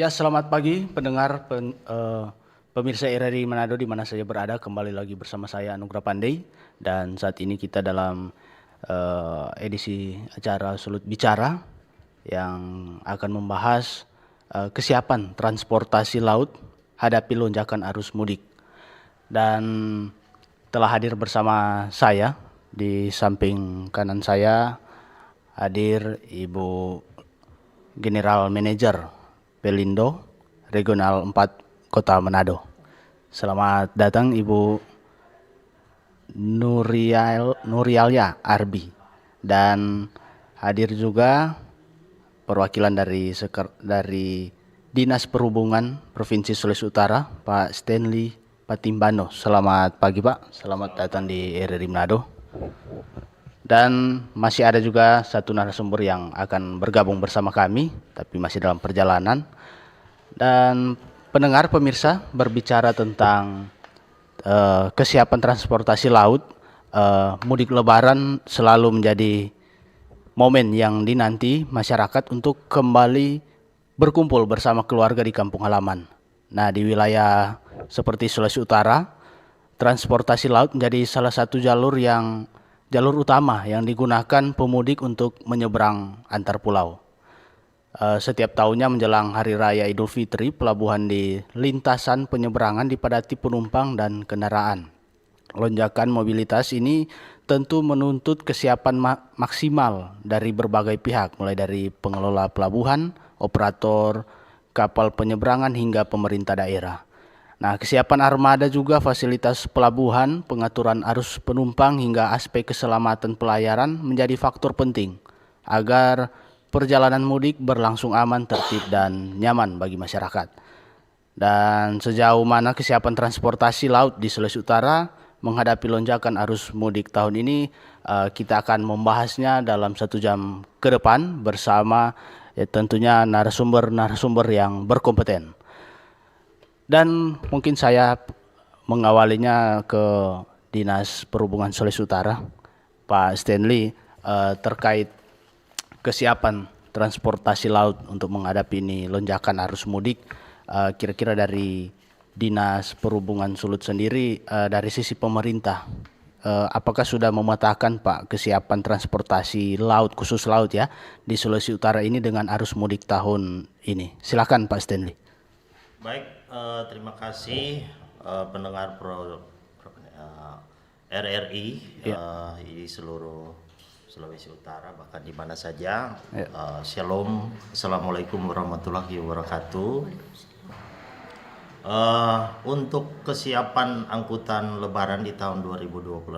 Ya, selamat pagi pendengar pemirsa RRI Manado di mana saja berada. Kembali lagi bersama saya Anugrah Pandey dan saat ini kita dalam edisi acara Sulut Bicara yang akan membahas kesiapan transportasi laut hadapi lonjakan arus mudik. Dan telah hadir bersama saya di samping kanan saya hadir Ibu General Manager Pelindo Regional 4 Kota Manado. Selamat datang Ibu Nurialia Arbi. Dan hadir juga perwakilan dari Dinas Perhubungan Provinsi Sulawesi Utara, Pak Stanley Patimbano. Selamat pagi Pak, selamat datang di RRI Manado. Dan masih ada juga satu narasumber yang akan bergabung bersama kami, tapi masih dalam perjalanan. Dan pendengar pemirsa, berbicara tentang kesiapan transportasi laut, mudik lebaran selalu menjadi momen yang dinanti masyarakat untuk kembali berkumpul bersama keluarga di kampung halaman. Nah, di wilayah seperti Sulawesi Utara, transportasi laut menjadi salah satu jalur utama yang digunakan pemudik untuk menyeberang antar pulau. Setiap tahunnya menjelang Hari Raya Idul Fitri, pelabuhan di lintasan penyeberangan dipadati penumpang dan kendaraan. Lonjakan mobilitas ini tentu menuntut kesiapan maksimal dari berbagai pihak, mulai dari pengelola pelabuhan, operator kapal penyeberangan hingga pemerintah daerah. Nah, kesiapan armada juga fasilitas pelabuhan, pengaturan arus penumpang hingga aspek keselamatan pelayaran menjadi faktor penting agar perjalanan mudik berlangsung aman, tertib, dan nyaman bagi masyarakat. Dan sejauh mana kesiapan transportasi laut di Sulawesi Utara menghadapi lonjakan arus mudik tahun ini, kita akan membahasnya dalam 1 jam ke depan bersama tentunya narasumber yang berkompeten. Dan mungkin saya mengawalinya ke Dinas Perhubungan Sulawesi Utara, Pak Stanley, terkait kesiapan transportasi laut untuk menghadapi ini lonjakan arus mudik. Kira-kira dari Dinas Perhubungan Sulut sendiri, dari sisi pemerintah, apakah sudah memetakan Pak kesiapan transportasi laut, khusus laut ya, di Sulawesi Utara ini dengan arus mudik tahun ini? Silakan Pak Stanley. Baik, terima kasih pendengar RRI di seluruh Sulawesi Utara, bahkan di mana saja. Shalom, Assalamualaikum warahmatullahi wabarakatuh. Untuk kesiapan angkutan Lebaran di tahun 2026,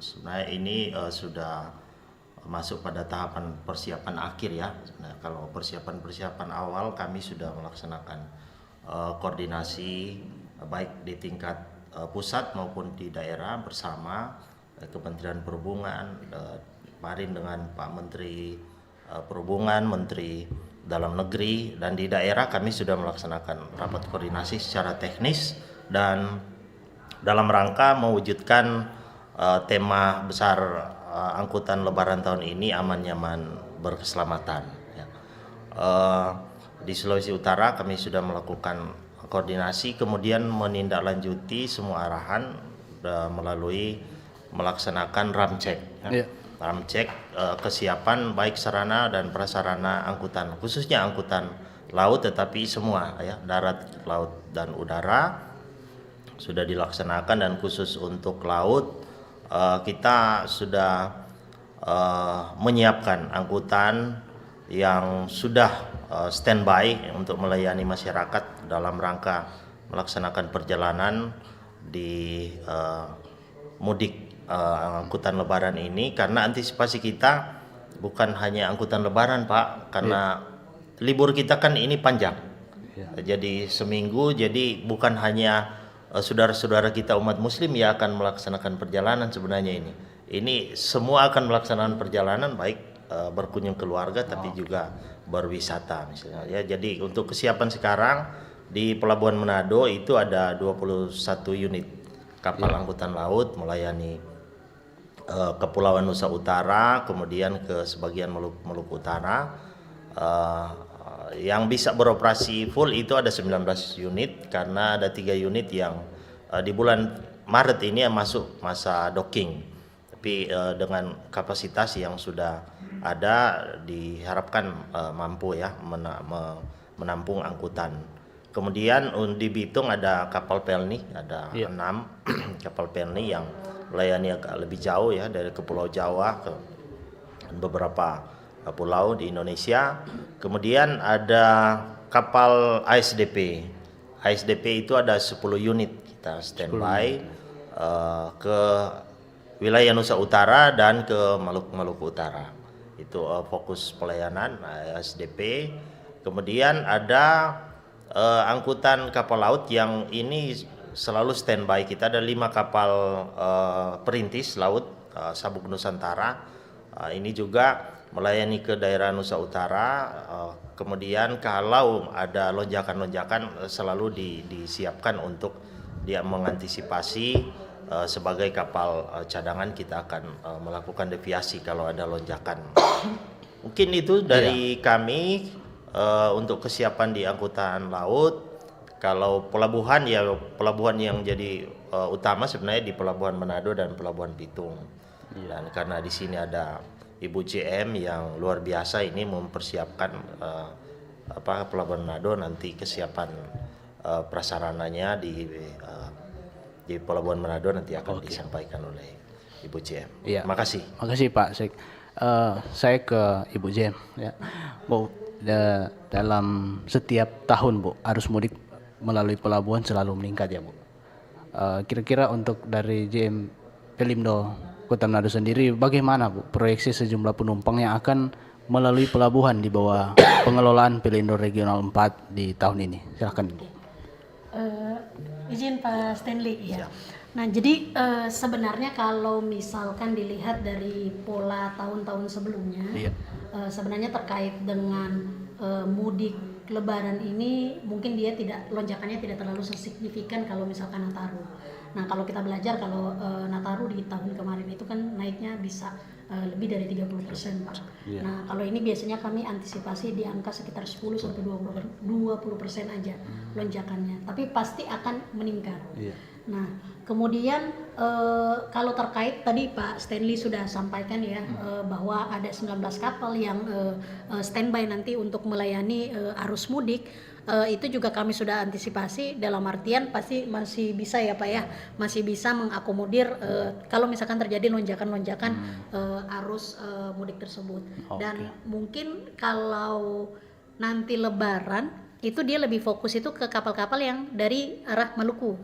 sebenarnya ini sudah masuk pada tahapan persiapan akhir ya. Nah, kalau persiapan awal kami sudah melaksanakan koordinasi baik di tingkat pusat maupun di daerah bersama Kementerian Perhubungan, kemarin dengan Pak Menteri Perhubungan, Menteri Dalam Negeri, dan di daerah kami sudah melaksanakan rapat koordinasi secara teknis dan dalam rangka mewujudkan tema besar angkutan Lebaran tahun ini, aman, nyaman, berkeselamatan ya. Di Sulawesi Utara kami sudah melakukan koordinasi, kemudian menindaklanjuti semua arahan melalui melaksanakan ramcek ya. Ramcek kesiapan baik sarana dan prasarana angkutan, khususnya angkutan laut, tetapi semua ya, darat, laut, dan udara sudah dilaksanakan. Dan khusus untuk laut, kita sudah menyiapkan angkutan yang sudah standby untuk melayani masyarakat dalam rangka melaksanakan perjalanan di mudik angkutan Lebaran ini, karena antisipasi kita bukan hanya angkutan Lebaran Pak, karena libur kita kan ini panjang, jadi seminggu, jadi bukan hanya saudara-saudara kita umat muslim yang akan melaksanakan perjalanan. Sebenarnya ini semua akan melaksanakan perjalanan, baik berkunjung keluarga tapi juga berwisata misalnya ya. Jadi untuk kesiapan sekarang di Pelabuhan Manado itu ada 21 unit kapal angkutan laut melayani Kepulauan Nusa Utara, kemudian ke sebagian Maluku Utara, yang bisa beroperasi full itu ada 19 unit karena ada 3 unit yang di bulan Maret ini masuk masa docking. Tapi dengan kapasitas yang sudah ada diharapkan mampu ya menampung angkutan. Kemudian di Bitung ada kapal Pelni, ada 6 kapal Pelni yang melayani agak lebih jauh ya dari ke Pulau Jawa ke beberapa pulau di Indonesia. Kemudian ada kapal ASDP. ASDP itu ada 10 unit kita standby ke wilayah Nusa Utara dan ke Maluku Utara. Itu fokus pelayanan ASDP. Kemudian ada angkutan kapal laut yang ini selalu standby. Kita ada 5 kapal perintis laut Sabuk Nusantara. Ini juga melayani ke daerah Nusa Utara. Kemudian kalau ada lonjakan-lonjakan selalu disiapkan untuk dia mengantisipasi sebagai kapal cadangan kita akan melakukan deviasi kalau ada lonjakan. Mungkin itu dari kami untuk kesiapan di angkutan laut. Kalau pelabuhan ya pelabuhan yang jadi utama sebenarnya di Pelabuhan Manado dan Pelabuhan Bitung. Dan karena di sini ada Ibu JM yang luar biasa ini mempersiapkan Pelabuhan Manado nanti kesiapan prasarananya di Pelabuhan Manado nanti akan disampaikan oleh Ibu JM. Iya. Makasih. Makasih Pak Sek. Saya ke Ibu JM ya. Bu, dalam setiap tahun Bu arus mudik melalui pelabuhan selalu meningkat ya Bu. Kira-kira untuk dari JM Pelindo Kota Manado sendiri bagaimana Bu proyeksi sejumlah penumpang yang akan melalui pelabuhan di bawah pengelolaan Pelindo Regional 4 di tahun ini? Silakan Bu. Izin Pak Stanley ya. Nah jadi sebenarnya kalau misalkan dilihat dari pola tahun-tahun sebelumnya, sebenarnya terkait dengan mudik Lebaran ini mungkin dia lonjakannya tidak terlalu signifikan kalau misalkan Nataru. Nah kalau kita belajar kalau Nataru di tahun kemarin itu kan naiknya bisa lebih dari 30% Pak. Nah kalau ini biasanya kami antisipasi di angka sekitar 10 sampai 20% aja lonjakannya, tapi pasti akan meningkat. Nah kemudian kalau terkait tadi Pak Stanley sudah sampaikan ya bahwa ada 19 kapal yang standby nanti untuk melayani arus mudik. Itu juga kami sudah antisipasi dalam artian pasti masih bisa ya Pak ya, masih bisa mengakomodir kalau misalkan terjadi lonjakan-lonjakan arus mudik tersebut. Dan mungkin kalau nanti Lebaran itu dia lebih fokus itu ke kapal-kapal yang dari arah Maluku.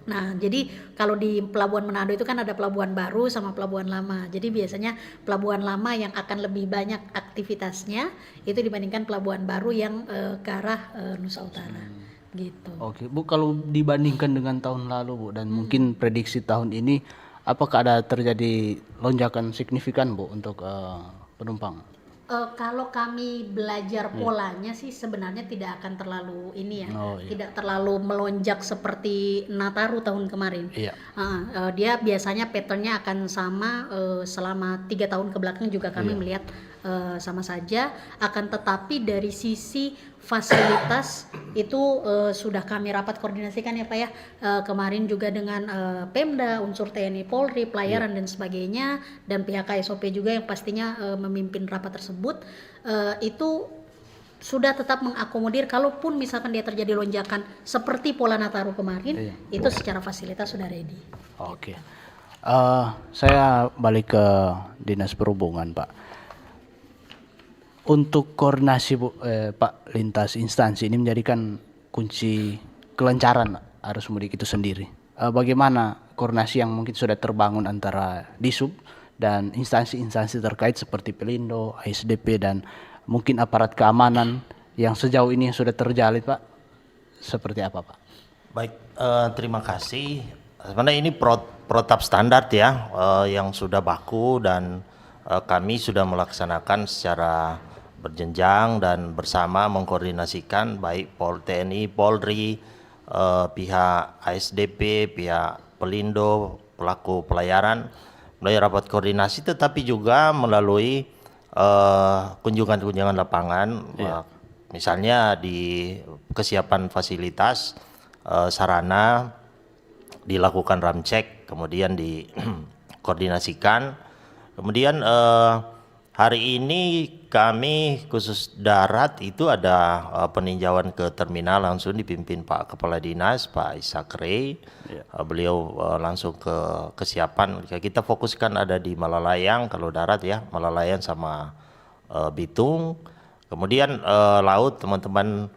Nah, jadi kalau di Pelabuhan Manado itu kan ada pelabuhan baru sama pelabuhan lama. Jadi biasanya pelabuhan lama yang akan lebih banyak aktivitasnya itu dibandingkan pelabuhan baru yang ke arah Nusa Utara. Gitu. Oke, Bu, kalau dibandingkan dengan tahun lalu, Bu, dan mungkin prediksi tahun ini apakah ada terjadi lonjakan signifikan, Bu, untuk penumpang? Kalau kami belajar polanya sih sebenarnya tidak akan terlalu ini ya, tidak terlalu melonjak seperti Nataru tahun kemarin. Dia biasanya patternnya akan sama selama 3 tahun ke belakang juga kami melihat sama saja. Akan tetapi dari sisi fasilitas itu sudah kami rapat koordinasikan ya Pak ya, kemarin juga dengan Pemda, unsur TNI Polri, pelayaran dan sebagainya, dan pihak KSOP juga yang pastinya memimpin rapat tersebut. Itu sudah tetap mengakomodir kalaupun misalkan dia terjadi lonjakan seperti pola Nataru kemarin, itu secara fasilitas sudah ready. Oke. Saya balik ke Dinas Perhubungan Pak. Untuk koordinasi Pak lintas instansi ini menjadikan kunci kelancaran arus mudik itu sendiri. Bagaimana koordinasi yang mungkin sudah terbangun antara Disub dan instansi-instansi terkait seperti Pelindo, ASDP dan mungkin aparat keamanan yang sejauh ini sudah terjalin Pak? Seperti apa Pak? Baik, terima kasih. Sebenarnya ini protap standar ya yang sudah baku dan kami sudah melaksanakan secara berjenjang dan bersama mengkoordinasikan baik TNI, Polri, pihak ASDP, pihak Pelindo, pelaku pelayaran melalui rapat koordinasi, tetapi juga melalui kunjungan-kunjungan lapangan. Misalnya di kesiapan fasilitas, sarana, dilakukan ramcek, kemudian dikoordinasikan. Kemudian hari ini kami khusus darat itu ada peninjauan ke terminal langsung dipimpin Pak Kepala Dinas, Pak Ishak Rey. Beliau langsung ke kesiapan. Kita fokuskan ada di Malalayang kalau darat ya, Malalayang sama Bitung. Kemudian laut teman-teman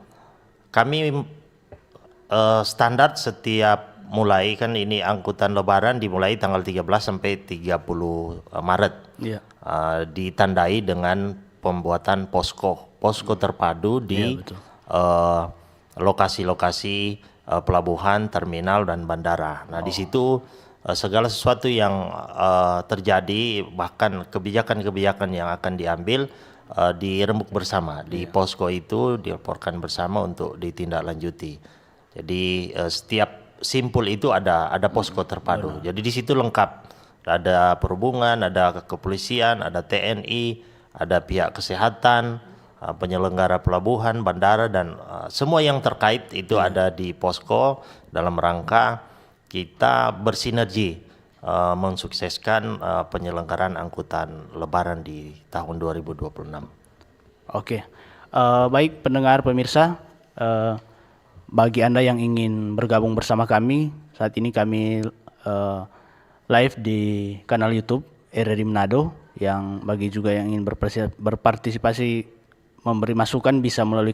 kami standar setiap mulai kan ini angkutan lebaran dimulai tanggal 13 sampai 30 Maret. Iya. Ditandai dengan pembuatan posko terpadu di lokasi-lokasi pelabuhan, terminal dan bandara. Nah, di situ segala sesuatu yang terjadi bahkan kebijakan-kebijakan yang akan diambil dirembuk bersama di posko itu, dilaporkan bersama untuk ditindaklanjuti. Jadi setiap simpul itu ada posko terpadu. Jadi di situ lengkap. Ada perhubungan, ada kepolisian, ada TNI, ada pihak kesehatan, penyelenggara pelabuhan, bandara dan semua yang terkait itu ada di posko dalam rangka kita bersinergi mensukseskan penyelenggaraan angkutan lebaran di tahun 2026. Oke. Baik pendengar pemirsa, bagi Anda yang ingin bergabung bersama kami, saat ini kami live di kanal YouTube RRI Manado, yang bagi juga yang ingin berpartisipasi memberi masukan bisa melalui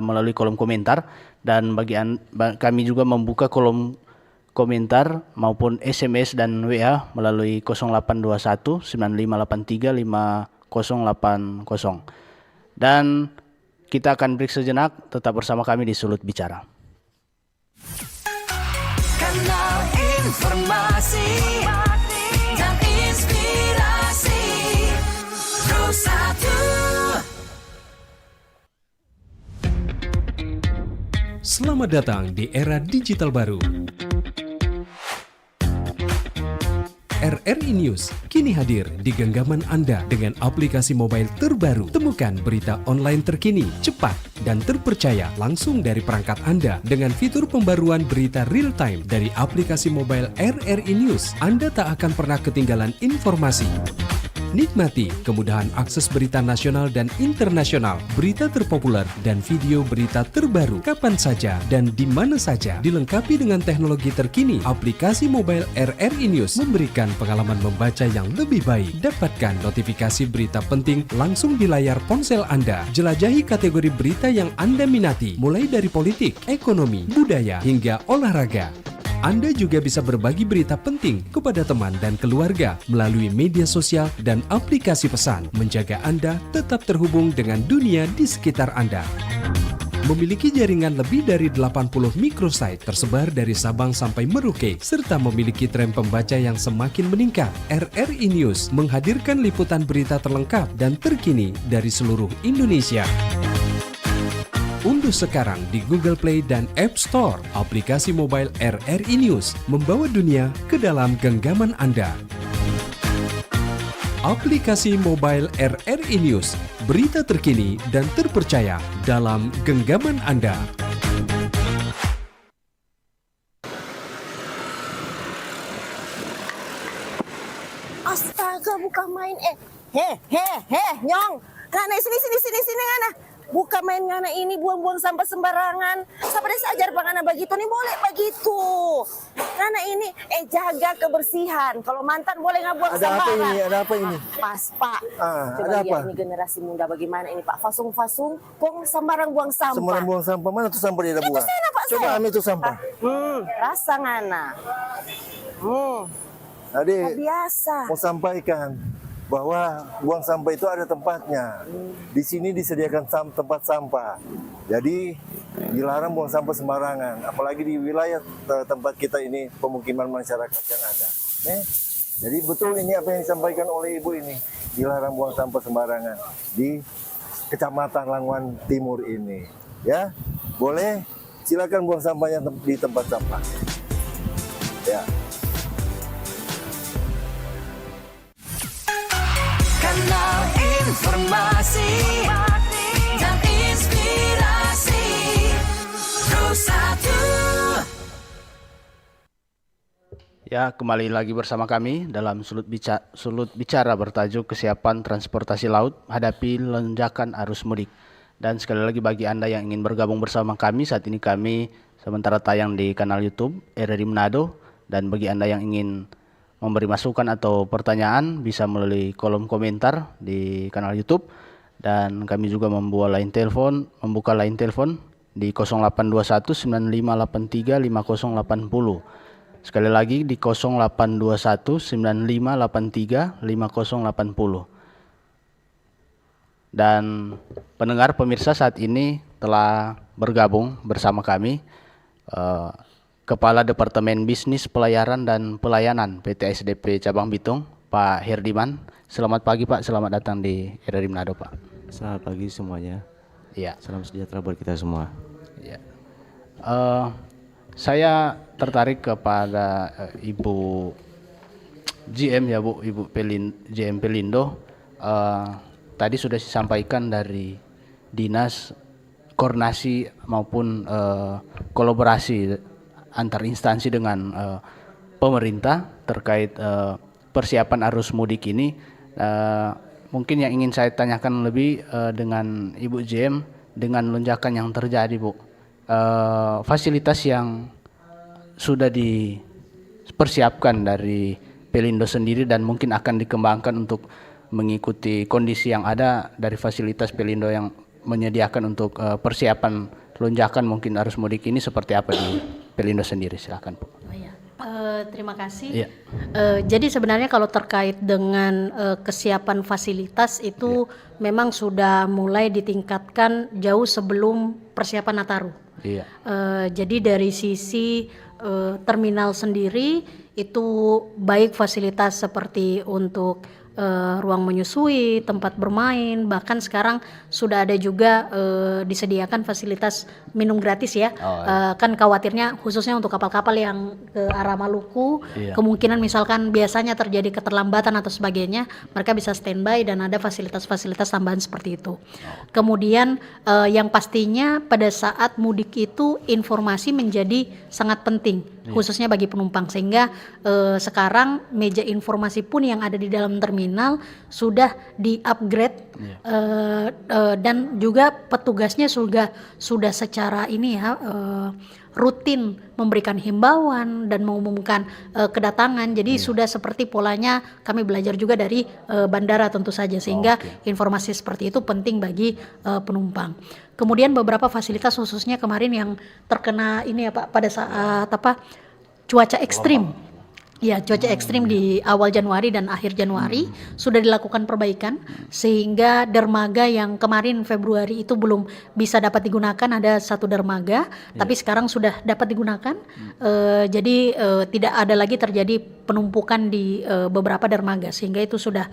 melalui kolom komentar, dan kami juga membuka kolom komentar maupun SMS dan WA melalui 0821 9583 5080. Dan kita akan break sejenak, tetap bersama kami di Sulut Bicara. Kanal informasi dan inspirasi Pro 1. Selamat datang di era digital baru. RRI News kini hadir di genggaman Anda dengan aplikasi mobile terbaru. Temukan berita online terkini, cepat, dan terpercaya langsung dari perangkat Anda dengan fitur pembaruan berita real time dari aplikasi mobile RRI News. Anda tak akan pernah ketinggalan informasi. Nikmati kemudahan akses berita nasional dan internasional, berita terpopuler, dan video berita terbaru kapan saja dan di mana saja. Dilengkapi dengan teknologi terkini, aplikasi mobile RRI News memberikan pengalaman membaca yang lebih baik. Dapatkan notifikasi berita penting langsung di layar ponsel Anda. Jelajahi kategori berita yang Anda minati, mulai dari politik, ekonomi, budaya, hingga olahraga. Anda juga bisa berbagi berita penting kepada teman dan keluarga melalui media sosial dan aplikasi pesan, menjaga Anda tetap terhubung dengan dunia di sekitar Anda. Memiliki jaringan lebih dari 80 microsite tersebar dari Sabang sampai Merauke, serta memiliki tren pembaca yang semakin meningkat. RRI News menghadirkan liputan berita terlengkap dan terkini dari seluruh Indonesia. Unduh sekarang di Google Play dan App Store aplikasi mobile RRI News, membawa dunia ke dalam genggaman Anda. Aplikasi mobile RRI News, berita terkini dan terpercaya dalam genggaman Anda. Astaga, bukan main Nyong. Ngana sini ngana. Bukan main ngana ini buang-buang sampah sembarangan. Sampai sajar Pak ngana begitu nih, boleh begitu. Ngana ini jaga kebersihan. Kalau mantan boleh nggak buang sembarangan. Ada apa ini? Pas Pak. ada Coba lihat apa? ini generasi muda bagaimana ini Pak. Fasung-fasung, buang sembarang buang sampah. Sembarang buang sampah. Mana tuh sampah dia buang? Itu sana Pak. Coba ambil tuh sampah. Rasa ngana. Adik, Biasa. mau sampaikan bahwa buang sampah itu ada tempatnya. Di sini disediakan tempat sampah. Jadi dilarang buang sampah sembarangan. Apalagi di wilayah tempat kita ini pemukiman masyarakat yang ada. Jadi betul ini apa yang disampaikan oleh Ibu ini. Dilarang buang sampah sembarangan di Kecamatan Languan Timur ini. Ya, boleh silakan buang sampahnya di tempat sampah. Ya. Kanal informasi dan Ya, kembali lagi bersama kami dalam sulut bicara bertajuk kesiapan transportasi laut hadapi lonjakan arus mudik. Dan sekali lagi bagi Anda yang ingin bergabung bersama kami, saat ini kami sementara tayang di kanal YouTube RRI Manado, dan bagi Anda yang ingin memberi masukan atau pertanyaan bisa melalui kolom komentar di kanal YouTube, dan kami juga membuka line telepon di 0821 9583 5080. Sekali lagi di 0821 9583 5080. Dan pendengar pemirsa, saat ini telah bergabung bersama kami Kepala Departemen Bisnis Pelayaran dan Pelayanan PT SDP Cabang Bitung, Pak Herdiman. Selamat pagi Pak, selamat datang di RRI Manado Pak. Selamat pagi semuanya. Iya. Salam sejahtera buat kita semua. Iya. Saya tertarik kepada Ibu GM ya Bu, GM Pelindo. Tadi sudah disampaikan dari dinas koordinasi maupun kolaborasi antar instansi dengan pemerintah terkait persiapan arus mudik ini. Mungkin yang ingin saya tanyakan lebih dengan Ibu GM, dengan lonjakan yang terjadi Bu, fasilitas yang sudah dipersiapkan dari Pelindo sendiri dan mungkin akan dikembangkan untuk mengikuti kondisi yang ada dari fasilitas Pelindo yang menyediakan untuk persiapan lonjakan mungkin arus mudik ini, seperti apa di Pelindo sendiri? Silakan Bu. Terima kasih. Iya. Jadi sebenarnya kalau terkait dengan kesiapan fasilitas itu memang sudah mulai ditingkatkan jauh sebelum persiapan Nataru. Iya. Jadi dari sisi terminal sendiri itu baik fasilitas seperti untuk ruang menyusui, tempat bermain, bahkan sekarang sudah ada juga disediakan fasilitas minum gratis ya. Kan khawatirnya khususnya untuk kapal-kapal yang ke arah Maluku, kemungkinan misalkan biasanya terjadi keterlambatan atau sebagainya, mereka bisa standby dan ada fasilitas-fasilitas tambahan seperti itu. Kemudian yang pastinya pada saat mudik itu informasi menjadi sangat penting, khususnya bagi penumpang, sehingga sekarang meja informasi pun yang ada di dalam terminal sudah di-upgrade dan juga petugasnya sudah secara ini ya rutin memberikan himbauan dan mengumumkan kedatangan. Jadi sudah seperti polanya kami belajar juga dari bandara tentu saja, sehingga informasi seperti itu penting bagi penumpang. Kemudian beberapa fasilitas khususnya kemarin yang terkena ini ya Pak, pada saat cuaca ekstrim. Ya, cuaca ekstrim di awal Januari dan akhir Januari sudah dilakukan perbaikan, sehingga dermaga yang kemarin Februari itu belum bisa dapat digunakan, ada satu dermaga, tapi sekarang sudah dapat digunakan. Jadi tidak ada lagi terjadi penumpukan di beberapa dermaga, sehingga itu sudah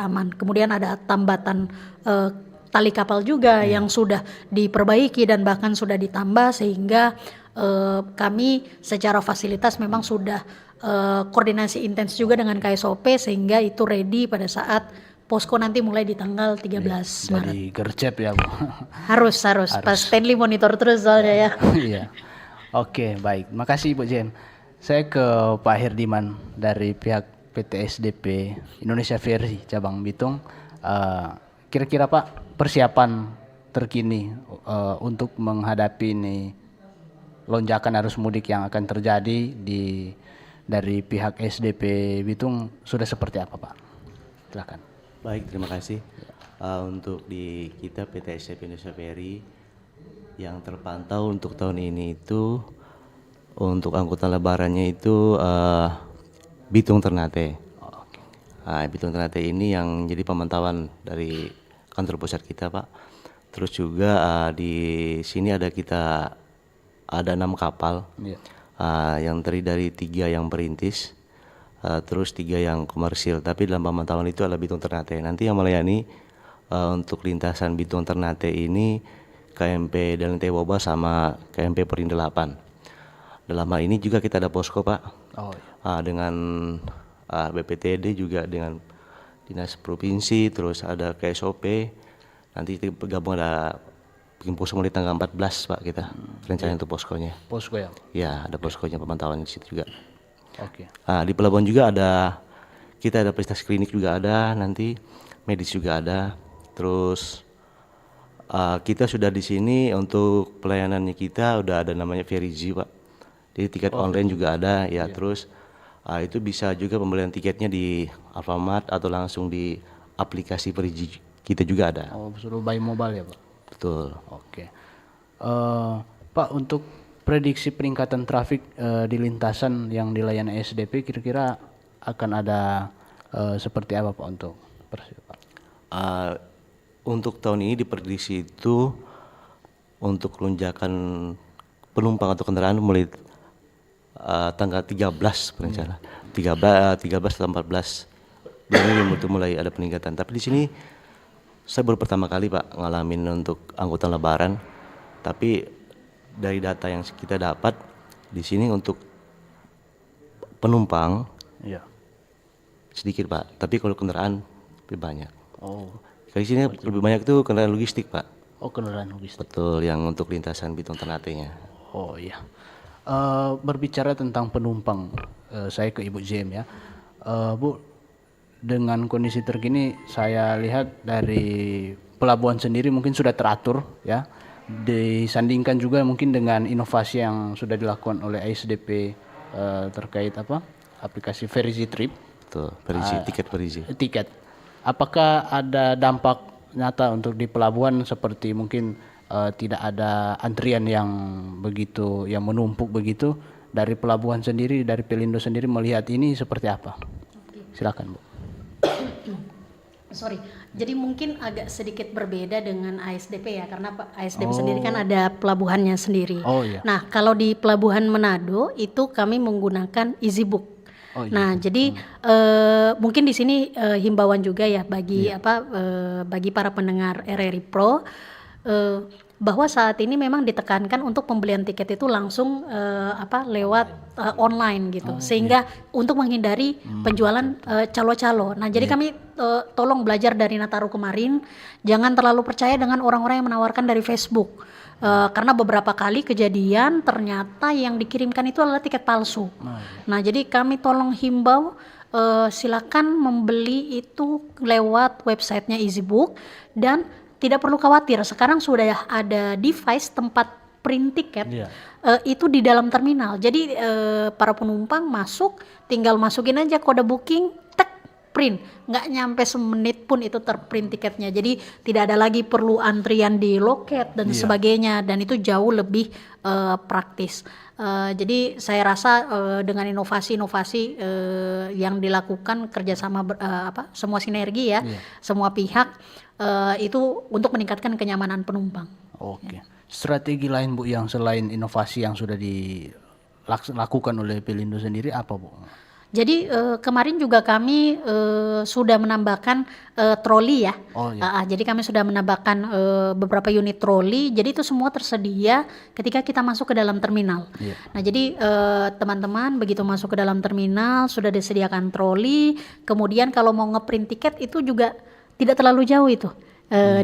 aman. Kemudian ada tambatan tali kapal juga yang sudah diperbaiki dan bahkan sudah ditambah, sehingga kami secara fasilitas memang sudah koordinasi intens juga dengan KSOP, sehingga itu ready pada saat posko nanti mulai di tanggal 13 Maret. Jadi gercep ya Bu. Harus. Pas Stanley monitor terus soalnya ya. Iya. Oke, baik. Makasih Bu Jen. Saya ke Pak Herdiman dari pihak PT SDP Indonesia Ferry Cabang Bitung. Kira-kira Pak, persiapan terkini untuk menghadapi ini lonjakan arus mudik yang akan terjadi dari pihak SDP Bitung sudah seperti apa Pak? Silakan. Baik, terima kasih. Untuk di kita PT SDP Indonesia Ferry yang terpantau untuk tahun ini itu untuk angkutan lebarannya itu Bitung Ternate. Bitung Ternate ini yang jadi pemantauan dari kantor pusat kita Pak. Terus juga di sini ada 6 kapal. Yang terdiri dari 3 yang perintis, terus 3 yang komersil. Tapi dalam pemantauan itu adalah Bitung Ternate. Nanti yang melayani untuk lintasan Bitung Ternate ini KMP Dalam Tewoba sama KMP Perindo 8. Dalam hal ini juga kita ada posko Pak, dengan BPTD juga dengan Dinas Provinsi, terus ada KSOP. Nanti bergabung ada bikin posko mulai tanggal 14 Pak kita rencana untuk poskonya. Posko ya? Ya, ada poskonya pemantauan di situ juga. Oke. Di pelabuhan juga kita ada fasilitas klinik juga ada, nanti medis juga ada. Terus kita sudah di sini untuk pelayanannya kita udah ada namanya Verizi, Pak. Jadi tiket online juga ada ya. Terus itu bisa juga pembelian tiketnya di Alfamart atau langsung di aplikasi Verizi kita juga ada. Oh, suruh by mobile ya, Pak. Betul. Oke. Pak, untuk prediksi peningkatan trafik di lintasan yang dilayani ASDP kira-kira akan ada seperti apa, Pak, untuk persiapan? Untuk tahun ini diprediksi itu untuk lonjakan penumpang atau kendaraan mulai tanggal 13 berencana. 13 atau 14 bulan ini mulai ada peningkatan. Tapi di sini saya baru pertama kali, Pak, ngalamin untuk angkutan lebaran. Tapi dari data yang kita dapat di sini untuk penumpang sedikit, Pak. Tapi kalau kendaraan lebih banyak. Oh. Di sini lebih banyak itu kendaraan logistik, Pak. Oh, kendaraan logistik. Betul, yang untuk lintasan Bitung Ternate-nya. Oh iya. Berbicara tentang penumpang, saya ke Ibu Jem ya. Bu, dengan kondisi terkini saya lihat dari pelabuhan sendiri mungkin sudah teratur ya. Disandingkan juga mungkin dengan inovasi yang sudah dilakukan oleh ASDP terkait aplikasi Verizi Trip. Betul, Verizi, tiket Verizi. Tiket. Apakah ada dampak nyata untuk di pelabuhan seperti mungkin tidak ada antrian yang menumpuk begitu, dari pelabuhan sendiri, dari Pelindo sendiri melihat ini seperti apa? Silakan, Bu. Sorry, jadi mungkin agak sedikit berbeda dengan ASDP ya, karena ASDP sendiri kan ada pelabuhannya sendiri. Oh, iya. Nah, kalau di pelabuhan Manado itu kami menggunakan EasyBook. Oh, iya. Nah, jadi mungkin di sini himbauan juga ya bagi bagi para pendengar RRI Pro bahwa saat ini memang ditekankan untuk pembelian tiket itu langsung lewat online gitu, sehingga untuk menghindari penjualan calo-calo. Nah, jadi kami tolong belajar dari Nataru kemarin, jangan terlalu percaya dengan orang-orang yang menawarkan dari Facebook. Karena beberapa kali kejadian ternyata yang dikirimkan itu adalah tiket palsu. Nah, jadi kami tolong himbau silakan membeli itu lewat websitenya EasyBook dan tidak perlu khawatir. Sekarang sudah ada device tempat print tiket itu di dalam terminal. Jadi para penumpang masuk, tinggal masukin aja kode booking, print, nggak nyampe semenit pun itu terprint tiketnya. Jadi tidak ada lagi perlu antrian di loket dan sebagainya, dan itu jauh lebih praktis. Jadi saya rasa dengan inovasi-inovasi yang dilakukan kerjasama semua sinergi ya, semua pihak itu untuk meningkatkan kenyamanan penumpang. Oke. Strategi lain, Bu, yang selain inovasi yang sudah dilakukan oleh Pelindo sendiri apa, Bu? Jadi kemarin juga kami sudah menambahkan troli ya. Oh, iya. Jadi kami sudah menambahkan beberapa unit troli. Jadi itu semua tersedia ketika kita masuk ke dalam terminal. Nah, jadi teman-teman begitu masuk ke dalam terminal sudah disediakan troli. Kemudian kalau mau ngeprint tiket itu juga tidak terlalu jauh itu.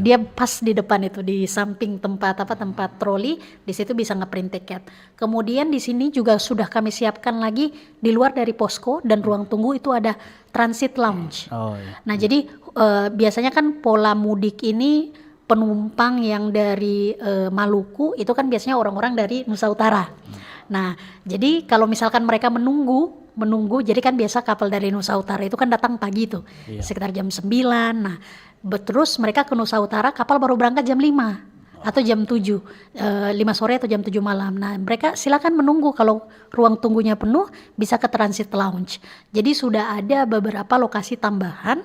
Dia pas di depan itu, di samping tempat troli, di situ bisa ngeprint tiket. Kemudian di sini juga sudah kami siapkan lagi di luar dari posko dan ruang tunggu itu ada transit lounge. Nah, jadi biasanya kan pola mudik ini penumpang yang dari Maluku itu kan biasanya orang-orang dari Nusa Utara. Nah, jadi kalau misalkan mereka menunggu, jadi kan biasa kapal dari Nusa Utara itu kan datang pagi tuh, sekitar jam 9. Nah, terus mereka ke Nusa Utara, kapal baru berangkat jam 5 atau jam 7, 5 sore atau jam 7 malam. Nah, mereka silakan menunggu, kalau ruang tunggunya penuh bisa ke transit lounge. Jadi sudah ada beberapa lokasi tambahan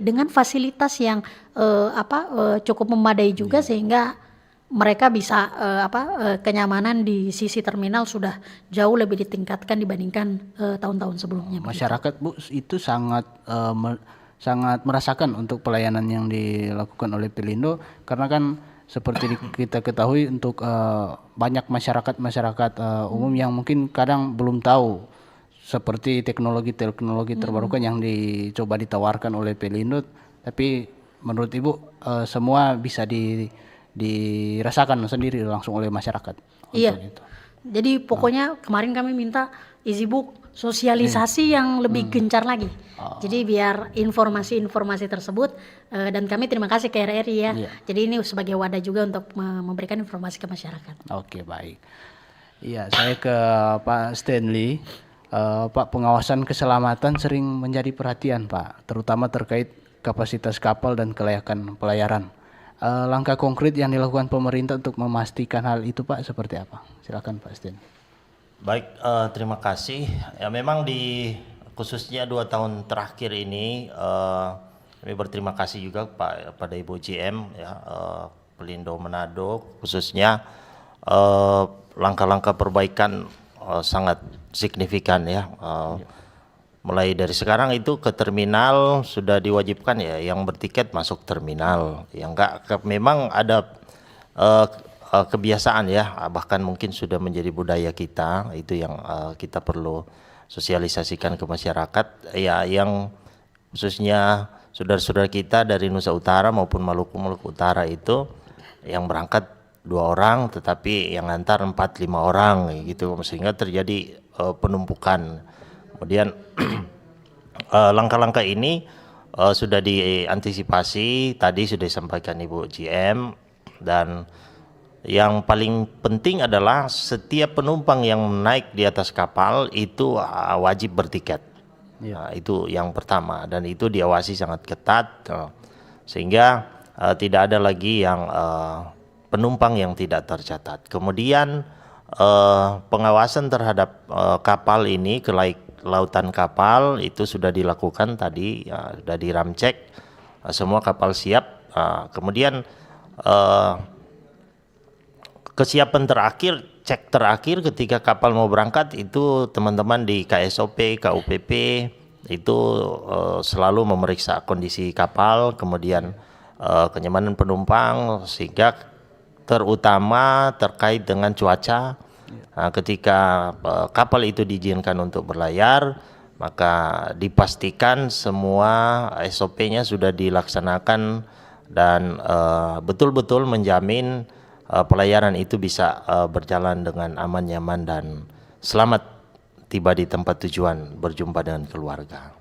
dengan fasilitas yang cukup memadai juga, sehingga mereka bisa kenyamanan di sisi terminal sudah jauh lebih ditingkatkan dibandingkan tahun-tahun sebelumnya. Masyarakat, Bu, itu sangat merasakan untuk pelayanan yang dilakukan oleh Pelindo, karena kan seperti kita ketahui untuk banyak masyarakat umum yang mungkin kadang belum tahu seperti teknologi terbarukan yang dicoba ditawarkan oleh Pelindo, tapi menurut Ibu semua bisa dirasakan sendiri langsung oleh masyarakat. Iya. Jadi pokoknya kemarin kami minta EasyBook sosialisasi yang lebih gencar lagi. Jadi biar informasi-informasi tersebut dan kami terima kasih ke RRI ya. Jadi ini sebagai wadah juga untuk memberikan informasi ke masyarakat. Oke, baik. Iya, saya ke Pak Stanley. Pak, pengawasan keselamatan sering menjadi perhatian, Pak, terutama terkait kapasitas kapal dan kelayakan pelayaran. Langkah konkret yang dilakukan pemerintah untuk memastikan hal itu, Pak, seperti apa? Silakan, Pak Stanley. Baik, terima kasih. Ya memang khususnya 2 tahun terakhir ini kami berterima kasih juga pada Ibu GM ya, Pelindo Manado khususnya langkah-langkah perbaikan sangat signifikan ya. Mulai dari sekarang itu ke terminal sudah diwajibkan ya, yang bertiket masuk terminal. Yang enggak memang ada kebiasaan ya, bahkan mungkin sudah menjadi budaya kita, itu yang kita perlu sosialisasikan ke masyarakat ya, yang khususnya saudara-saudara kita dari Nusa Utara maupun Maluku Utara itu yang berangkat 2 orang tetapi yang antar 4-5 orang gitu, sehingga terjadi penumpukan. Kemudian langkah-langkah ini sudah diantisipasi, tadi sudah disampaikan Ibu GM, dan yang paling penting adalah setiap penumpang yang naik di atas kapal itu wajib bertiket. Nah, itu yang pertama, dan itu diawasi sangat ketat sehingga tidak ada lagi yang penumpang yang tidak tercatat. Kemudian pengawasan terhadap kapal ini, kelautan kapal itu sudah dilakukan tadi, sudah diramcek, semua kapal siap. Kemudian kesiapan terakhir, cek terakhir ketika kapal mau berangkat itu teman-teman di KSOP, KUPP itu selalu memeriksa kondisi kapal, kemudian kenyamanan penumpang, sehingga terutama terkait dengan cuaca. Nah, ketika kapal itu diizinkan untuk berlayar, maka dipastikan semua SOP-nya sudah dilaksanakan dan betul-betul menjamin pelayaran itu bisa berjalan dengan aman, nyaman, dan selamat tiba di tempat tujuan, berjumpa dengan keluarga.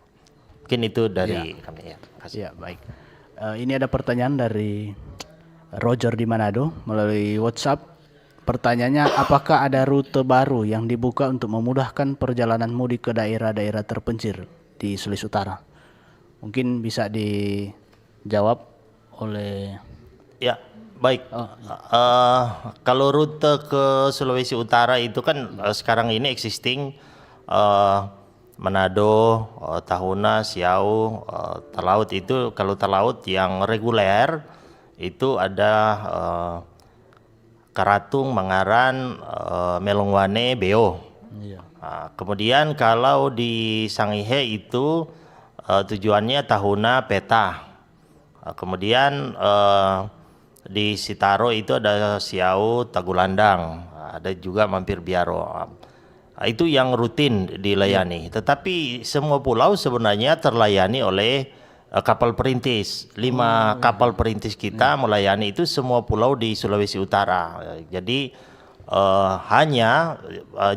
Mungkin itu dari kami ya. Terima kasih. Ya, baik. Ini ada pertanyaan dari Roger di Manado melalui WhatsApp. Pertanyaannya, apakah ada rute baru yang dibuka untuk memudahkan perjalanan mudik ke daerah-daerah terpencil di Sulawesi Utara? Mungkin bisa dijawab oleh... Ya, baik. Kalau rute ke Sulawesi Utara itu kan sekarang ini existing Manado, Tahuna, Siau, Talaut itu. Kalau Talaut yang reguler itu ada Karatung, Mangaran, Melongwane, Beo. Kemudian kalau di Sangihe itu tujuannya Tahuna, Peta. Kemudian di Sitaro itu ada Siau, Tagulandang, ada juga mampir Biaro. Itu yang rutin dilayani. Tetapi semua pulau sebenarnya terlayani oleh kapal perintis. 5 kapal perintis kita melayani itu semua pulau di Sulawesi Utara. Jadi hanya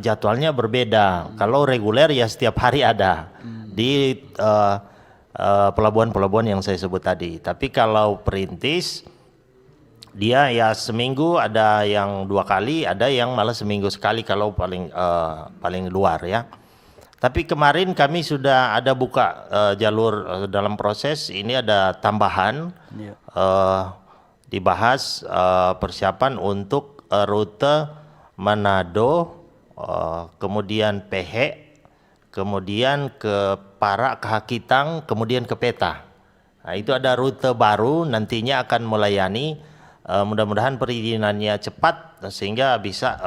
jadwalnya berbeda. Kalau reguler ya setiap hari ada di pelabuhan-pelabuhan yang saya sebut tadi. Tapi kalau perintis dia ya seminggu ada yang 2 kali, ada yang malah seminggu sekali kalau paling luar ya. Tapi kemarin kami sudah ada buka jalur dalam proses ini, ada tambahan dibahas persiapan untuk rute Manado, kemudian Pehe, kemudian ke Parak, ke Hakitang, kemudian ke Peta. Nah, itu ada rute baru nantinya akan melayani, mudah-mudahan perizinannya cepat sehingga bisa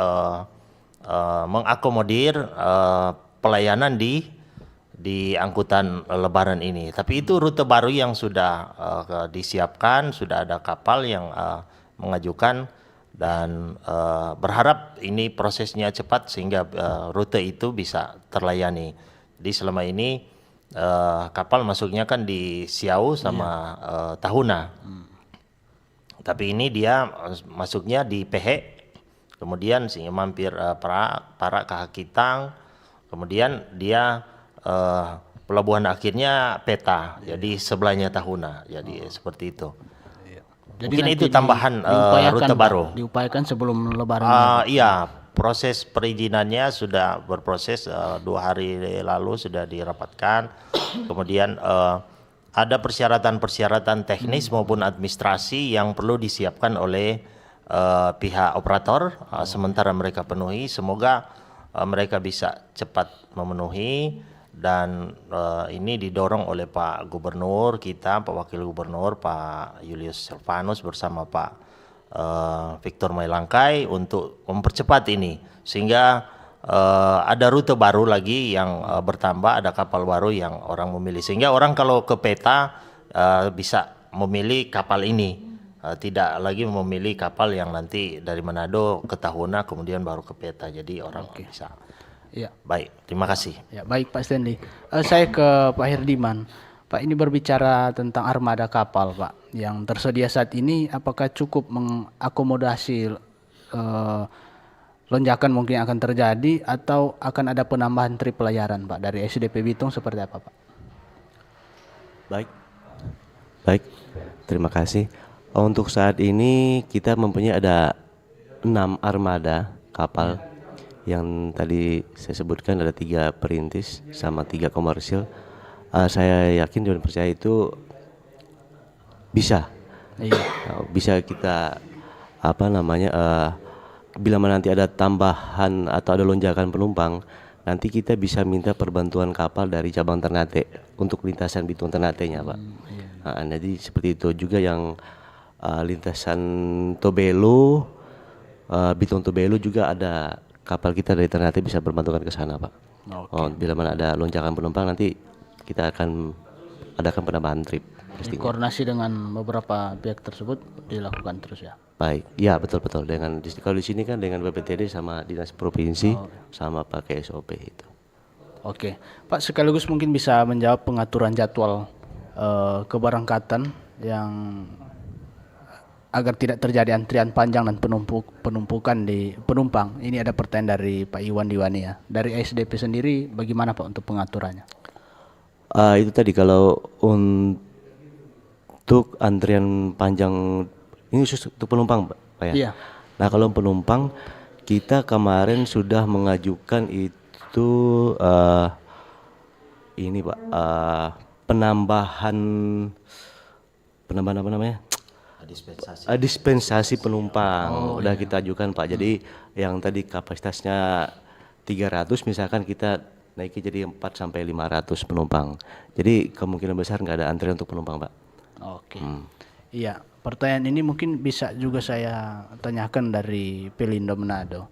mengakomodir pelayanan di angkutan lebaran ini. Tapi itu rute baru yang sudah disiapkan, sudah ada kapal yang mengajukan, dan berharap ini prosesnya cepat sehingga rute itu bisa terlayani. Jadi selama ini kapal masuknya kan di Siau sama Tahuna. Tapi ini dia masuknya di Pehe, kemudian sehingga mampir Parak, ke Hakitang, Kemudian dia pelabuhan akhirnya Peta, jadi sebelahnya Tahuna, jadi seperti itu. Jadi Mungkin nanti itu tambahan diupayakan, rute Pak, baru. diupayakan sebelum Lebaran. Iya, proses perizinannya sudah berproses 2 hari lalu sudah dirapatkan. Kemudian ada persyaratan-persyaratan teknis maupun administrasi yang perlu disiapkan oleh pihak operator. Sementara mereka penuhi, semoga mereka bisa cepat memenuhi. Dan ini didorong oleh Pak Gubernur kita, Pak Wakil Gubernur, Pak Julius Silvanus bersama Pak Victor Mailangkai untuk mempercepat ini, sehingga ada rute baru lagi yang bertambah, ada kapal baru yang orang memilih, sehingga orang kalau ke Peta bisa memilih kapal ini, tidak lagi memilih kapal yang nanti dari Manado ke Tahuna kemudian baru ke Peta, jadi orang bisa. Iya. Baik, terima kasih. Ya, baik Pak Stanley. Saya ke Pak Herdiman. Pak, ini berbicara tentang armada kapal, Pak, yang tersedia saat ini. Apakah cukup mengakomodasi lonjakan mungkin akan terjadi, atau akan ada penambahan trip pelayaran, Pak, dari SDP Bitung seperti apa, Pak? Baik, terima kasih. Untuk saat ini kita mempunyai ada 6 armada kapal. Yang tadi saya sebutkan ada 3 perintis sama 3 komersil. Saya yakin dan percaya itu bisa, bisa kita bila nanti ada tambahan atau ada lonjakan penumpang, nanti kita bisa minta perbantuan kapal dari cabang Ternate untuk lintasan Bitung Ternate-nya, Pak. Jadi seperti itu juga yang lintasan Tobelo, Bitung Tobelo juga ada kapal kita dari Ternate bisa berbantukan ke sana, Pak. Bila mana ada lonjakan penumpang nanti kita akan adakan penambahan trip. Koordinasi dengan beberapa pihak tersebut dilakukan terus ya. Baik, ya betul dengan kalau di sini kan dengan BPTD sama dinas provinsi sama pakai SOP itu. Oke, Pak, sekaligus mungkin bisa menjawab pengaturan jadwal keberangkatan yang agar tidak terjadi antrian panjang dan penumpukan di penumpang. Ini ada pertanyaan dari Pak Iwan Diwani ya. Dari SDP sendiri bagaimana Pak untuk pengaturannya? Itu tadi kalau untuk antrian panjang ini khusus untuk penumpang, Pak ya. Iya. Nah, kalau penumpang kita kemarin sudah mengajukan itu ini Pak, penambahan apa namanya? Dispensasi penumpang udah kita ajukan, Pak. Jadi yang tadi kapasitasnya 300 misalkan kita naiki jadi 4 sampai 500 penumpang. Jadi kemungkinan besar nggak ada antrian untuk penumpang, Pak. Oke. Iya, pertanyaan ini mungkin bisa juga saya tanyakan dari Pelindo Manado.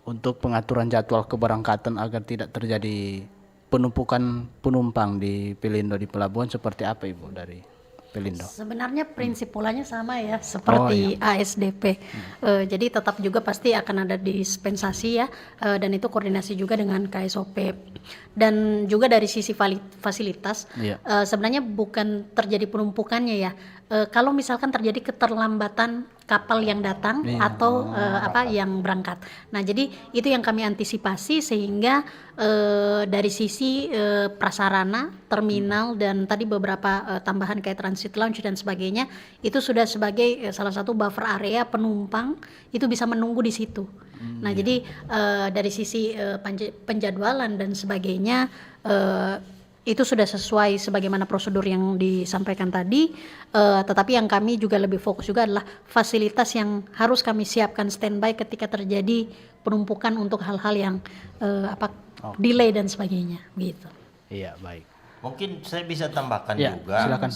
Untuk pengaturan jadwal keberangkatan agar tidak terjadi penumpukan penumpang di Pelindo di pelabuhan seperti apa Ibu dari Pelindo? Sebenarnya prinsip polanya sama ya seperti ASDP. Jadi tetap juga pasti akan ada dispensasi ya, dan itu koordinasi juga dengan KSOP. Dan juga dari sisi fasilitas, sebenarnya bukan terjadi penumpukannya ya. Kalau misalkan terjadi keterlambatan kapal yang datang atau yang berangkat. Nah, jadi itu yang kami antisipasi sehingga dari sisi prasarana, terminal dan tadi beberapa tambahan kayak transit lounge dan sebagainya itu sudah sebagai salah satu buffer area penumpang itu bisa menunggu di situ. Nah, jadi dari sisi penjadwalan dan sebagainya itu sudah sesuai sebagaimana prosedur yang disampaikan tadi, tetapi yang kami juga lebih fokus juga adalah fasilitas yang harus kami siapkan standby ketika terjadi penumpukan untuk hal-hal yang delay dan sebagainya, gitu. Iya, baik. Mungkin saya bisa tambahkan juga silakan,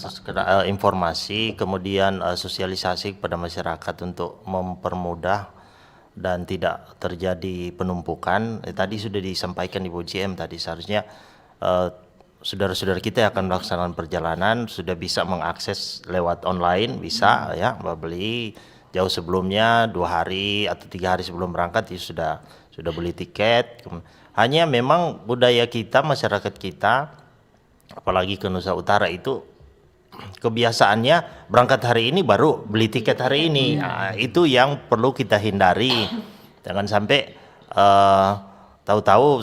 informasi, kemudian sosialisasi kepada masyarakat untuk mempermudah dan tidak terjadi penumpukan. Tadi sudah disampaikan Ibu GM tadi, seharusnya saudara-saudara kita yang akan melaksanakan perjalanan sudah bisa mengakses lewat online, bisa ya beli jauh sebelumnya 2 hari atau 3 hari sebelum berangkat itu sudah beli tiket. Hanya memang budaya kita, masyarakat kita apalagi ke Nusa Utara itu kebiasaannya berangkat hari ini baru beli tiket hari ini. Nah, itu yang perlu kita hindari. Jangan sampai tahu-tahu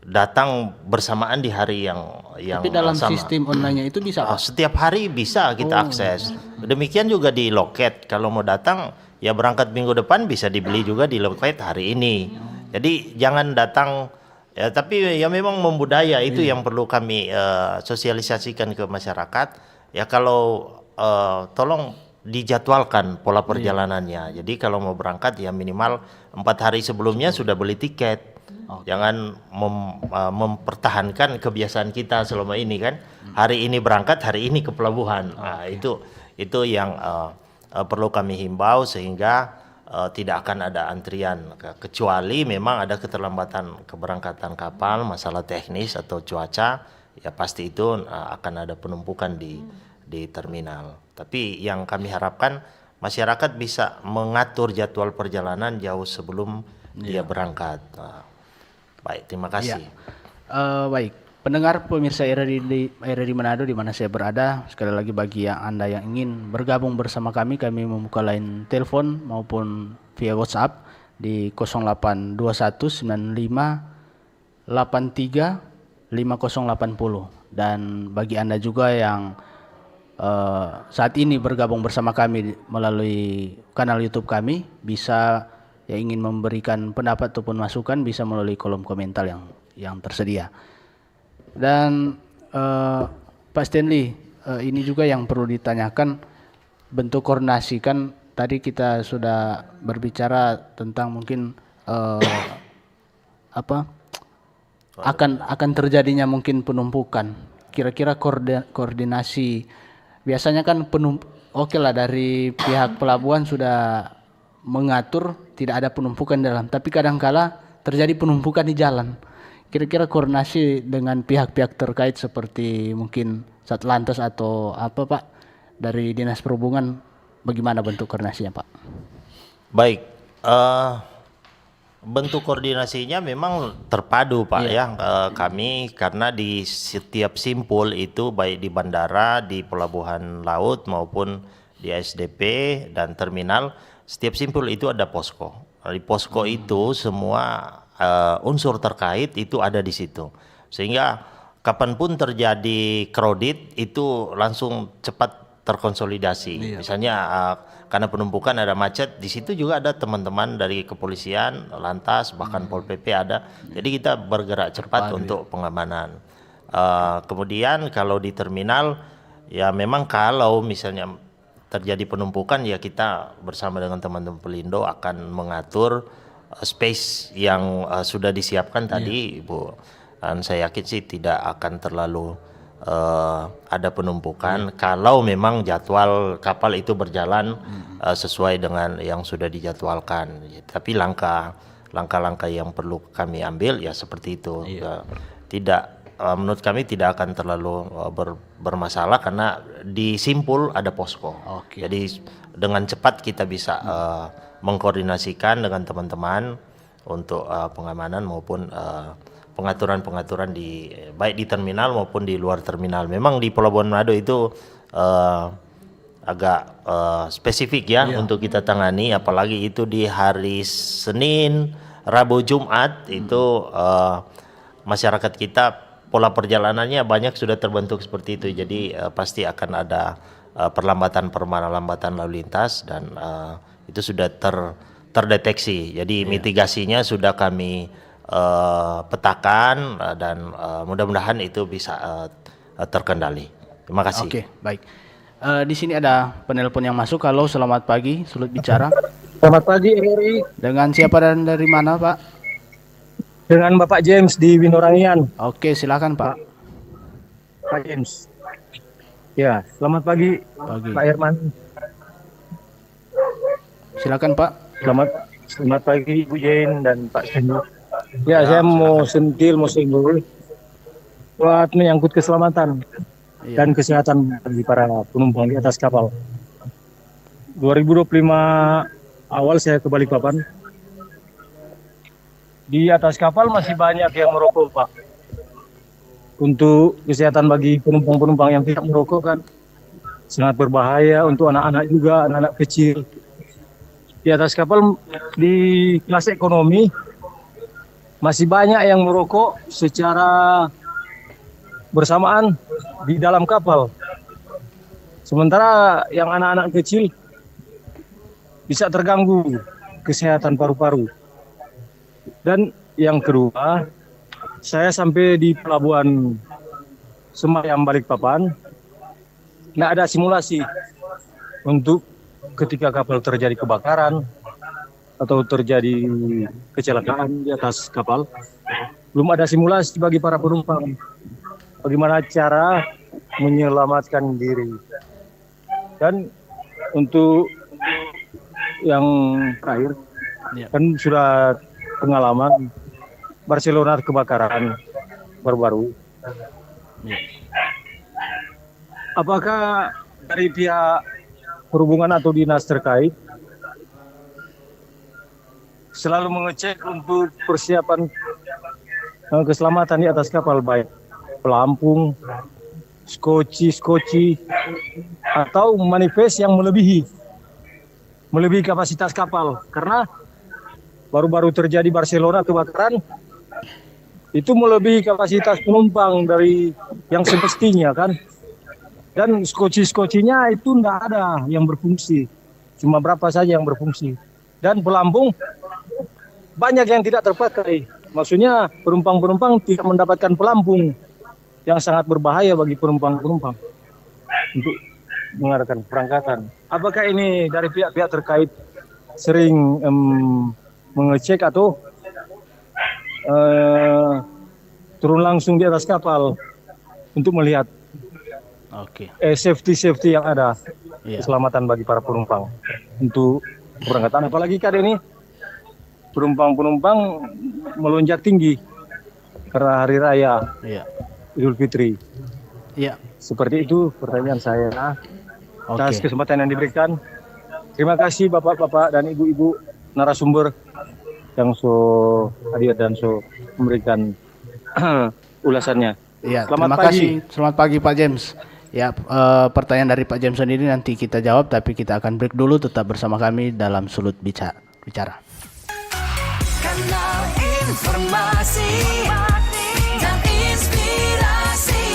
datang bersamaan di hari yang Tapi dalam sama. sistem online-nya itu bisa Pak? Setiap hari bisa kita akses. Demikian juga di loket. Kalau mau datang ya berangkat minggu depan bisa dibeli juga di loket hari ini. Jadi jangan datang ya, tapi ya memang membudaya itu yang perlu kami sosialisasikan ke masyarakat. Ya kalau tolong dijadwalkan pola perjalanannya. Jadi kalau mau berangkat ya minimal 4 hari sebelumnya sudah beli tiket. Jangan mempertahankan kebiasaan kita selama ini kan. Hari ini berangkat, hari ini ke pelabuhan. Nah, itu yang perlu kami himbau sehingga tidak akan ada antrian, kecuali memang ada keterlambatan keberangkatan kapal, masalah teknis atau cuaca, ya pasti itu akan ada penumpukan di terminal. Tapi yang kami harapkan masyarakat bisa mengatur jadwal perjalanan jauh sebelum dia berangkat. Baik, terima kasih. Baik, pendengar pemirsa RRI Manado di mana saya berada, sekali lagi bagi yang Anda yang ingin bergabung bersama kami membuka line telepon maupun via WhatsApp di 082195835080. Dan bagi Anda juga yang saat ini bergabung bersama kami melalui kanal YouTube kami, bisa yang ingin memberikan pendapat ataupun masukan bisa melalui kolom komentar yang tersedia. Dan Pak Stanley, ini juga yang perlu ditanyakan, bentuk koordinasi kan tadi kita sudah berbicara tentang mungkin akan terjadinya mungkin penumpukan. Kira-kira koordinasi biasanya kan oke lah dari pihak pelabuhan sudah mengatur tidak ada penumpukan dalam, tapi kadangkala terjadi penumpukan di jalan. Kira-kira koordinasi dengan pihak-pihak terkait seperti mungkin Satlantas atau apa Pak dari Dinas Perhubungan, bagaimana bentuk koordinasinya Pak? Baik, bentuk koordinasinya memang terpadu Pak ya. Kami karena di setiap simpul itu baik di bandara, di pelabuhan laut maupun di SDP dan terminal, setiap simpul itu ada posko. Di posko itu semua unsur terkait itu ada di situ. Sehingga kapanpun terjadi crowded itu langsung cepat terkonsolidasi. Misalnya karena penumpukan ada macet, di situ juga ada teman-teman dari kepolisian, lantas bahkan Pol PP ada. Jadi kita bergerak cepat untuk pengamanan. Kemudian kalau di terminal ya memang kalau misalnya terjadi penumpukan ya kita bersama dengan teman-teman Pelindo akan mengatur space yang sudah disiapkan tadi Ibu. Dan saya yakin sih tidak akan terlalu ada penumpukan kalau memang jadwal kapal itu berjalan sesuai dengan yang sudah dijadwalkan. Tapi langkah-langkah yang perlu kami ambil ya seperti itu. Tidak menurut kami tidak akan terlalu bermasalah karena di simpul ada posko. Jadi dengan cepat kita bisa mengkoordinasikan dengan teman-teman untuk pengamanan maupun pengaturan-pengaturan di baik di terminal maupun di luar terminal. Memang di Pelabuhan Manado itu agak spesifik ya untuk kita tangani, apalagi itu di hari Senin, Rabu, Jumat itu masyarakat kita pola perjalanannya banyak sudah terbentuk seperti itu. Jadi pasti akan ada perlambatan lalu lintas dan itu sudah terdeteksi. Jadi mitigasinya sudah kami petakan dan mudah-mudahan itu bisa terkendali. Terima kasih. Oke, baik. Di sini ada penelpon yang masuk. Halo, selamat pagi. Sulit bicara. Selamat pagi, Eri. Dengan siapa dan dari mana, Pak? Dengan Bapak James di Winorangian. Oke, silakan, Pak. Pak James. Ya, selamat pagi, Pak Herman. Silakan, Pak. Selamat pagi, Ibu Jane dan Pak Sendu. Ya, saya mau senggol buat menyangkut keselamatan dan kesehatan bagi para penumpang di atas kapal. 2025 awal saya ke Balikpapan. Di atas kapal masih banyak yang merokok, Pak. Untuk kesehatan bagi penumpang-penumpang yang tidak merokok kan sangat berbahaya untuk anak-anak juga, anak-anak kecil. Di atas kapal di kelas ekonomi masih banyak yang merokok secara bersamaan di dalam kapal. Sementara yang anak-anak kecil bisa terganggu kesehatan paru-paru. Dan yang kedua, saya sampai di pelabuhan Semayam Balikpapan, nggak ada simulasi untuk ketika kapal terjadi kebakaran atau terjadi kecelakaan di atas kapal. Belum ada simulasi bagi para penumpang. Bagaimana cara menyelamatkan diri. Dan untuk yang terakhir, kan sudah pengalaman Barcelona kebakaran baru-baru. Apakah dari pihak perhubungan atau dinas terkait selalu mengecek untuk persiapan keselamatan di atas kapal, baik pelampung, skoci, atau manifest yang melebihi kapasitas kapal? Karena baru-baru terjadi Barcelona kebakaran, itu melebihi kapasitas penumpang dari yang semestinya kan. Dan skoci-skocinya itu tidak ada yang berfungsi, cuma berapa saja yang berfungsi. Dan pelampung banyak yang tidak terpakai. Maksudnya penumpang-penumpang tidak mendapatkan pelampung, yang sangat berbahaya bagi penumpang-penumpang untuk mengadakan perangkatan. Apakah ini dari pihak-pihak terkait sering mengecek atau turun langsung di atas kapal untuk melihat safety yang ada, keselamatan bagi para penumpang untuk keberangkatan? Apalagi kali ini penumpang melonjak tinggi karena hari raya Idul Fitri. Seperti itu pertanyaan saya atas kesempatan yang diberikan. Terima kasih bapak-bapak dan ibu-ibu narasumber yang so hadir dan so memberikan ulasannya. Terima kasih. Selamat pagi Pak James. Pertanyaan dari Pak James sendiri nanti kita jawab, tapi kita akan break dulu. Tetap bersama kami dalam Sulut Bicara. Kanal informasi dan inspirasi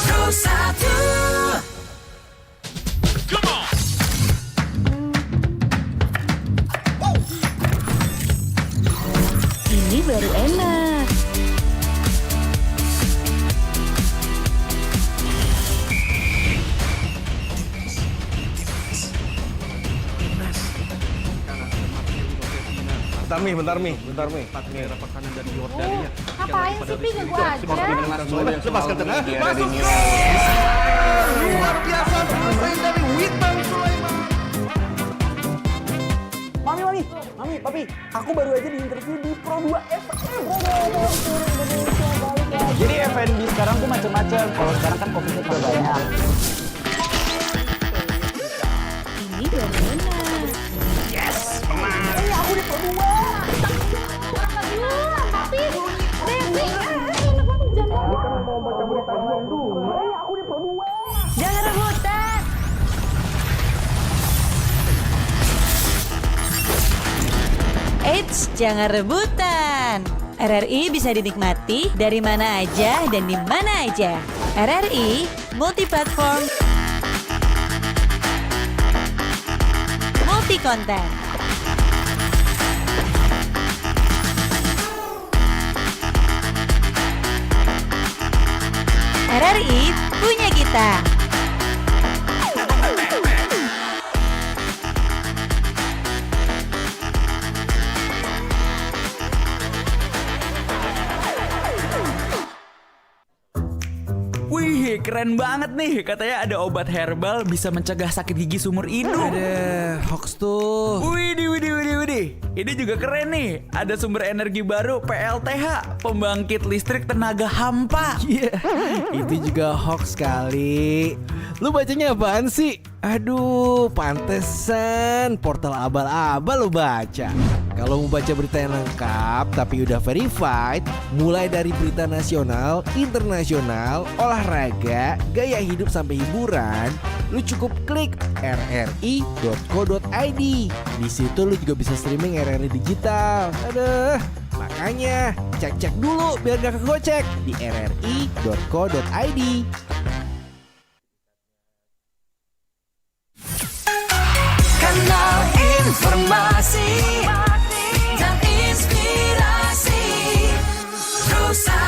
Terus 1. Ini baru enak. Bentar Mi. Makanan dari Yordania. Ngapain sih Pi, gua aja. Lepaskan tengah. Masuk. Luar biasa selesai dari Witan Sulaiman. Mami, Papi, aku baru aja diinterview di Pro 2 FM. Jadi F&B sekarang tuh macam-macam. Kalau sekarang kan kopinya juga banyak. Ini baru enak. Yes, aku di Pro 2. Tapi, jangan rebutan. Eits, jangan rebutan. RRI bisa dinikmati dari mana aja dan di mana aja. RRI multiplatform, multi konten. RRI punya kita. Wih, keren banget nih. Katanya ada obat herbal bisa mencegah sakit gigi seumur hidup. Ada hoax tuh. Widih. Ini juga keren nih. Ada sumber energi baru PLTH, pembangkit listrik tenaga hampa. Itu juga hoax kali. Lu bacanya apaan sih? Aduh, pantesan portal abal-abal lu baca. Kalau mau baca berita yang lengkap tapi udah verified, mulai dari berita nasional, internasional, olahraga, gaya hidup sampai hiburan, lu cukup klik rri.co.id. Di situ lu juga bisa streaming RRI digital. Aduh, Makanya cek-cek dulu biar gak kegocek di rri.co.id. Kanal informasi dan inspirasi Nusa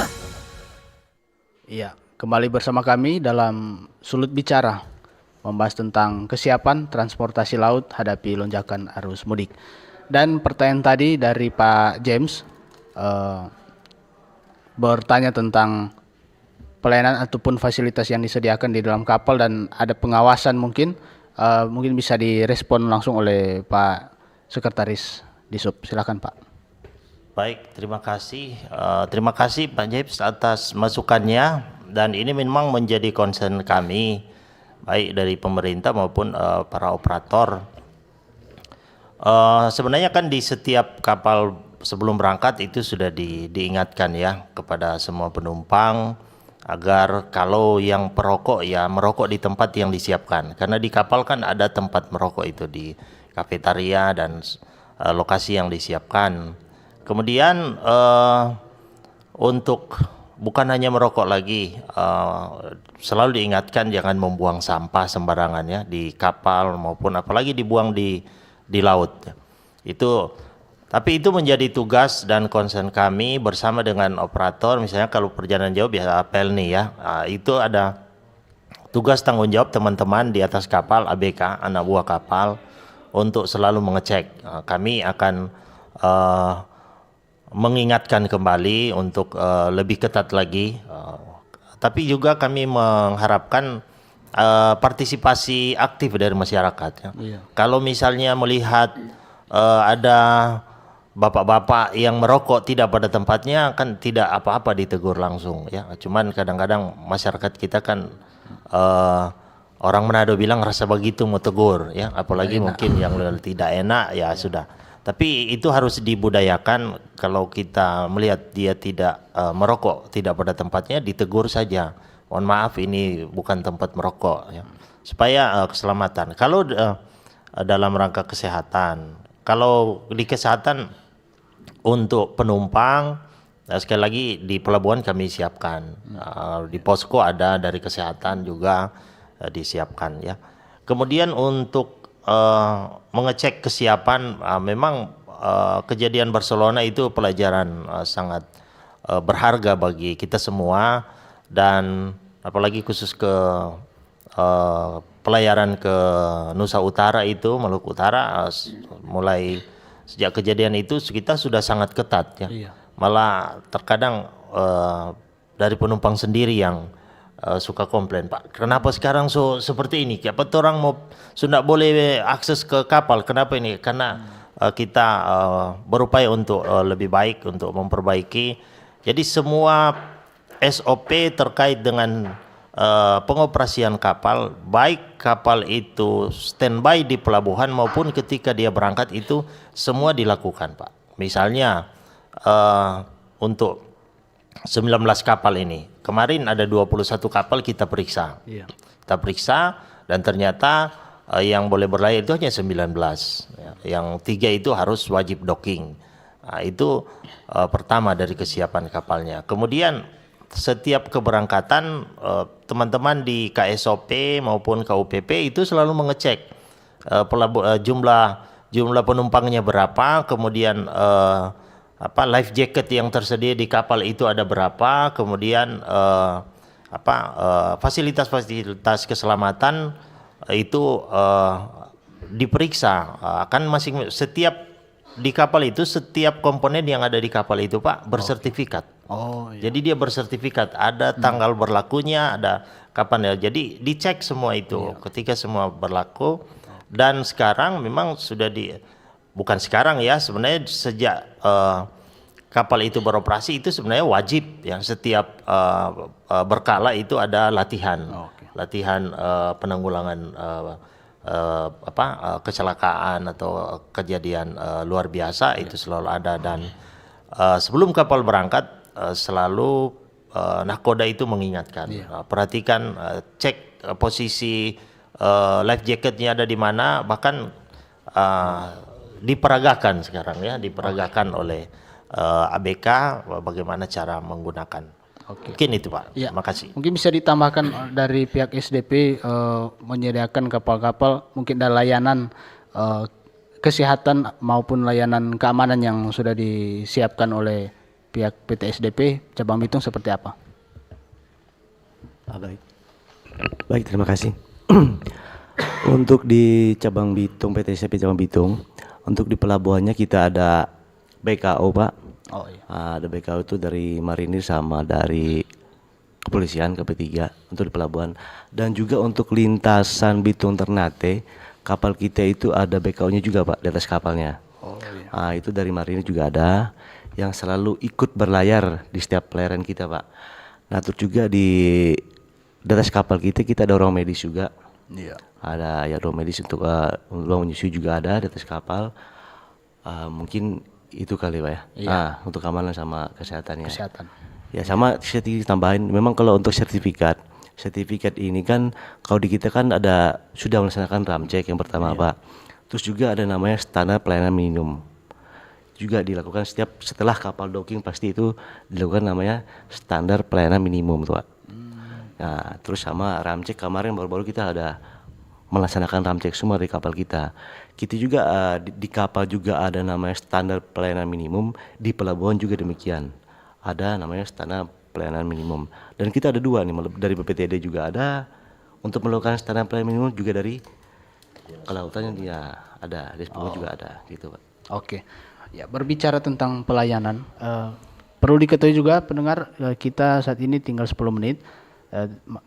1. Iya, kembali bersama kami dalam Sulut Bicara, membahas tentang kesiapan transportasi laut hadapi lonjakan arus mudik. Dan pertanyaan tadi dari Pak James bertanya tentang pelayanan ataupun fasilitas yang disediakan di dalam kapal dan ada pengawasan mungkin bisa direspon langsung oleh Pak Sekretaris Disub. Silakan Pak. Baik, terima kasih. Terima kasih Pak James atas masukannya, dan ini memang menjadi concern kami baik dari pemerintah maupun para operator. Sebenarnya kan di setiap kapal sebelum berangkat itu sudah diingatkan ya kepada semua penumpang agar kalau yang perokok ya merokok di tempat yang disiapkan, karena di kapal kan ada tempat merokok itu di kafetaria dan lokasi yang disiapkan. Kemudian untuk bukan hanya merokok lagi, selalu diingatkan jangan membuang sampah sembarangan ya di kapal maupun apalagi dibuang di laut. Tapi itu menjadi tugas dan concern kami bersama dengan operator. Misalnya kalau perjalanan jauh biasa apel nih ya, itu ada tugas tanggung jawab teman-teman di atas kapal ABK, anak buah kapal, untuk selalu mengecek. Kami akan mengingatkan kembali untuk lebih ketat lagi, tapi juga kami mengharapkan partisipasi aktif dari masyarakat ya. Iya. Kalau misalnya melihat ada bapak-bapak yang merokok tidak pada tempatnya, kan tidak apa-apa ditegur langsung ya. Cuman kadang-kadang masyarakat kita kan orang Manado bilang rasa begitu mau tegur ya, apalagi mungkin yang tidak enak ya sudah. Tapi itu harus dibudayakan, kalau kita melihat dia tidak merokok, tidak pada tempatnya, ditegur saja. Mohon maaf ini bukan tempat merokok ya. Supaya keselamatan. Kalau dalam rangka kesehatan, kalau di kesehatan untuk penumpang, sekali lagi di pelabuhan kami siapkan. Di posko ada dari kesehatan juga disiapkan ya. Kemudian untuk mengecek kesiapan, memang kejadian Barcelona itu pelajaran sangat berharga bagi kita semua, dan apalagi khusus ke pelayaran ke Nusa Utara itu, Maluku Utara, mulai sejak kejadian itu kita sudah sangat ketat ya. Iya. Malah terkadang dari penumpang sendiri yang suka komplain, Pak, kenapa sekarang seperti ini? Apa orang mau sudah boleh akses ke kapal? Kenapa ini? Karena kita berupaya untuk lebih baik untuk memperbaiki. Jadi semua SOP terkait dengan pengoperasian kapal, baik kapal itu standby di pelabuhan maupun ketika dia berangkat, itu semua dilakukan, Pak. Misalnya untuk 19 kapal ini, kemarin ada 21 kapal kita periksa. Iya. Kita periksa dan ternyata yang boleh berlayar itu hanya 19. Ya. Yang 3 itu harus wajib docking. Nah, itu pertama dari kesiapan kapalnya. Kemudian setiap keberangkatan teman-teman di KSOP maupun KUPP itu selalu mengecek jumlah penumpangnya berapa, kemudian life jacket yang tersedia di kapal itu ada berapa, kemudian fasilitas keselamatan itu diperiksa. Kan setiap di kapal itu, setiap komponen yang ada di kapal itu, Pak, bersertifikat. Oh, iya. Jadi dia bersertifikat, ada tanggal berlakunya, ada kapan ya. Jadi dicek semua itu ketika semua berlaku. Dan sekarang memang sudah bukan sekarang ya, sebenarnya sejak kapal itu beroperasi itu sebenarnya wajib ya, setiap berkala itu ada latihan. Latihan penanggulangan kecelakaan atau kejadian luar biasa itu selalu ada. Dan sebelum kapal berangkat selalu nahkoda itu mengingatkan, perhatikan, cek posisi life jacketnya ada di mana, bahkan diperagakan sekarang ya, diperagakan oleh ABK bagaimana cara menggunakan. Mungkin itu Pak. Ya. Terima kasih. Mungkin bisa ditambahkan dari pihak SDP menyediakan kapal-kapal mungkin ada layanan kesehatan maupun layanan keamanan yang sudah disiapkan oleh pihak PT SDP cabang Bitung seperti apa? Baik, terima kasih. Untuk di cabang Bitung, PT SMP cabang Bitung, untuk di pelabuhannya kita ada BKO Pak. Oh iya. Ada BKO itu dari Marinir sama dari kepolisian KP3 untuk di pelabuhan. Dan juga untuk lintasan Bitung Ternate, kapal kita itu ada BKO-nya juga Pak di atas kapalnya. Oh iya. Itu dari Marinir juga ada yang selalu ikut berlayar di setiap pelayaran kita Pak. Nah terus juga di atas kapal kita ada ruang medis juga. Iya. Ada ya ruang medis untuk ruang menyusui juga ada di atas kapal. Mungkin itu kali Pak ya. Iya. Untuk keamanan sama kesehatannya. Kesehatan. Ya sama sedikit tambahin. Memang kalau untuk sertifikat ini kan kalau di kita kan ada sudah melaksanakan ramcek yang pertama Pak. Terus juga ada namanya standar pelayanan minimum. Juga dilakukan setelah kapal docking pasti itu dilakukan namanya standar pelayanan minimum tuh Pak. Nah, terus sama ramcek kemarin baru-baru kita ada melaksanakan ramcek semua di kapal kita. Kita juga di kapal juga ada namanya standar pelayanan minimum, di pelabuhan juga demikian. Ada namanya standar pelayanan minimum. Dan kita ada dua nih, dari BPTD juga ada untuk melakukan standar pelayanan minimum, juga dari kelautannya dia ada, di Sepuluh juga ada gitu Pak. Oke. Ya, berbicara tentang pelayanan, perlu diketahui juga pendengar, kita saat ini tinggal 10 menit,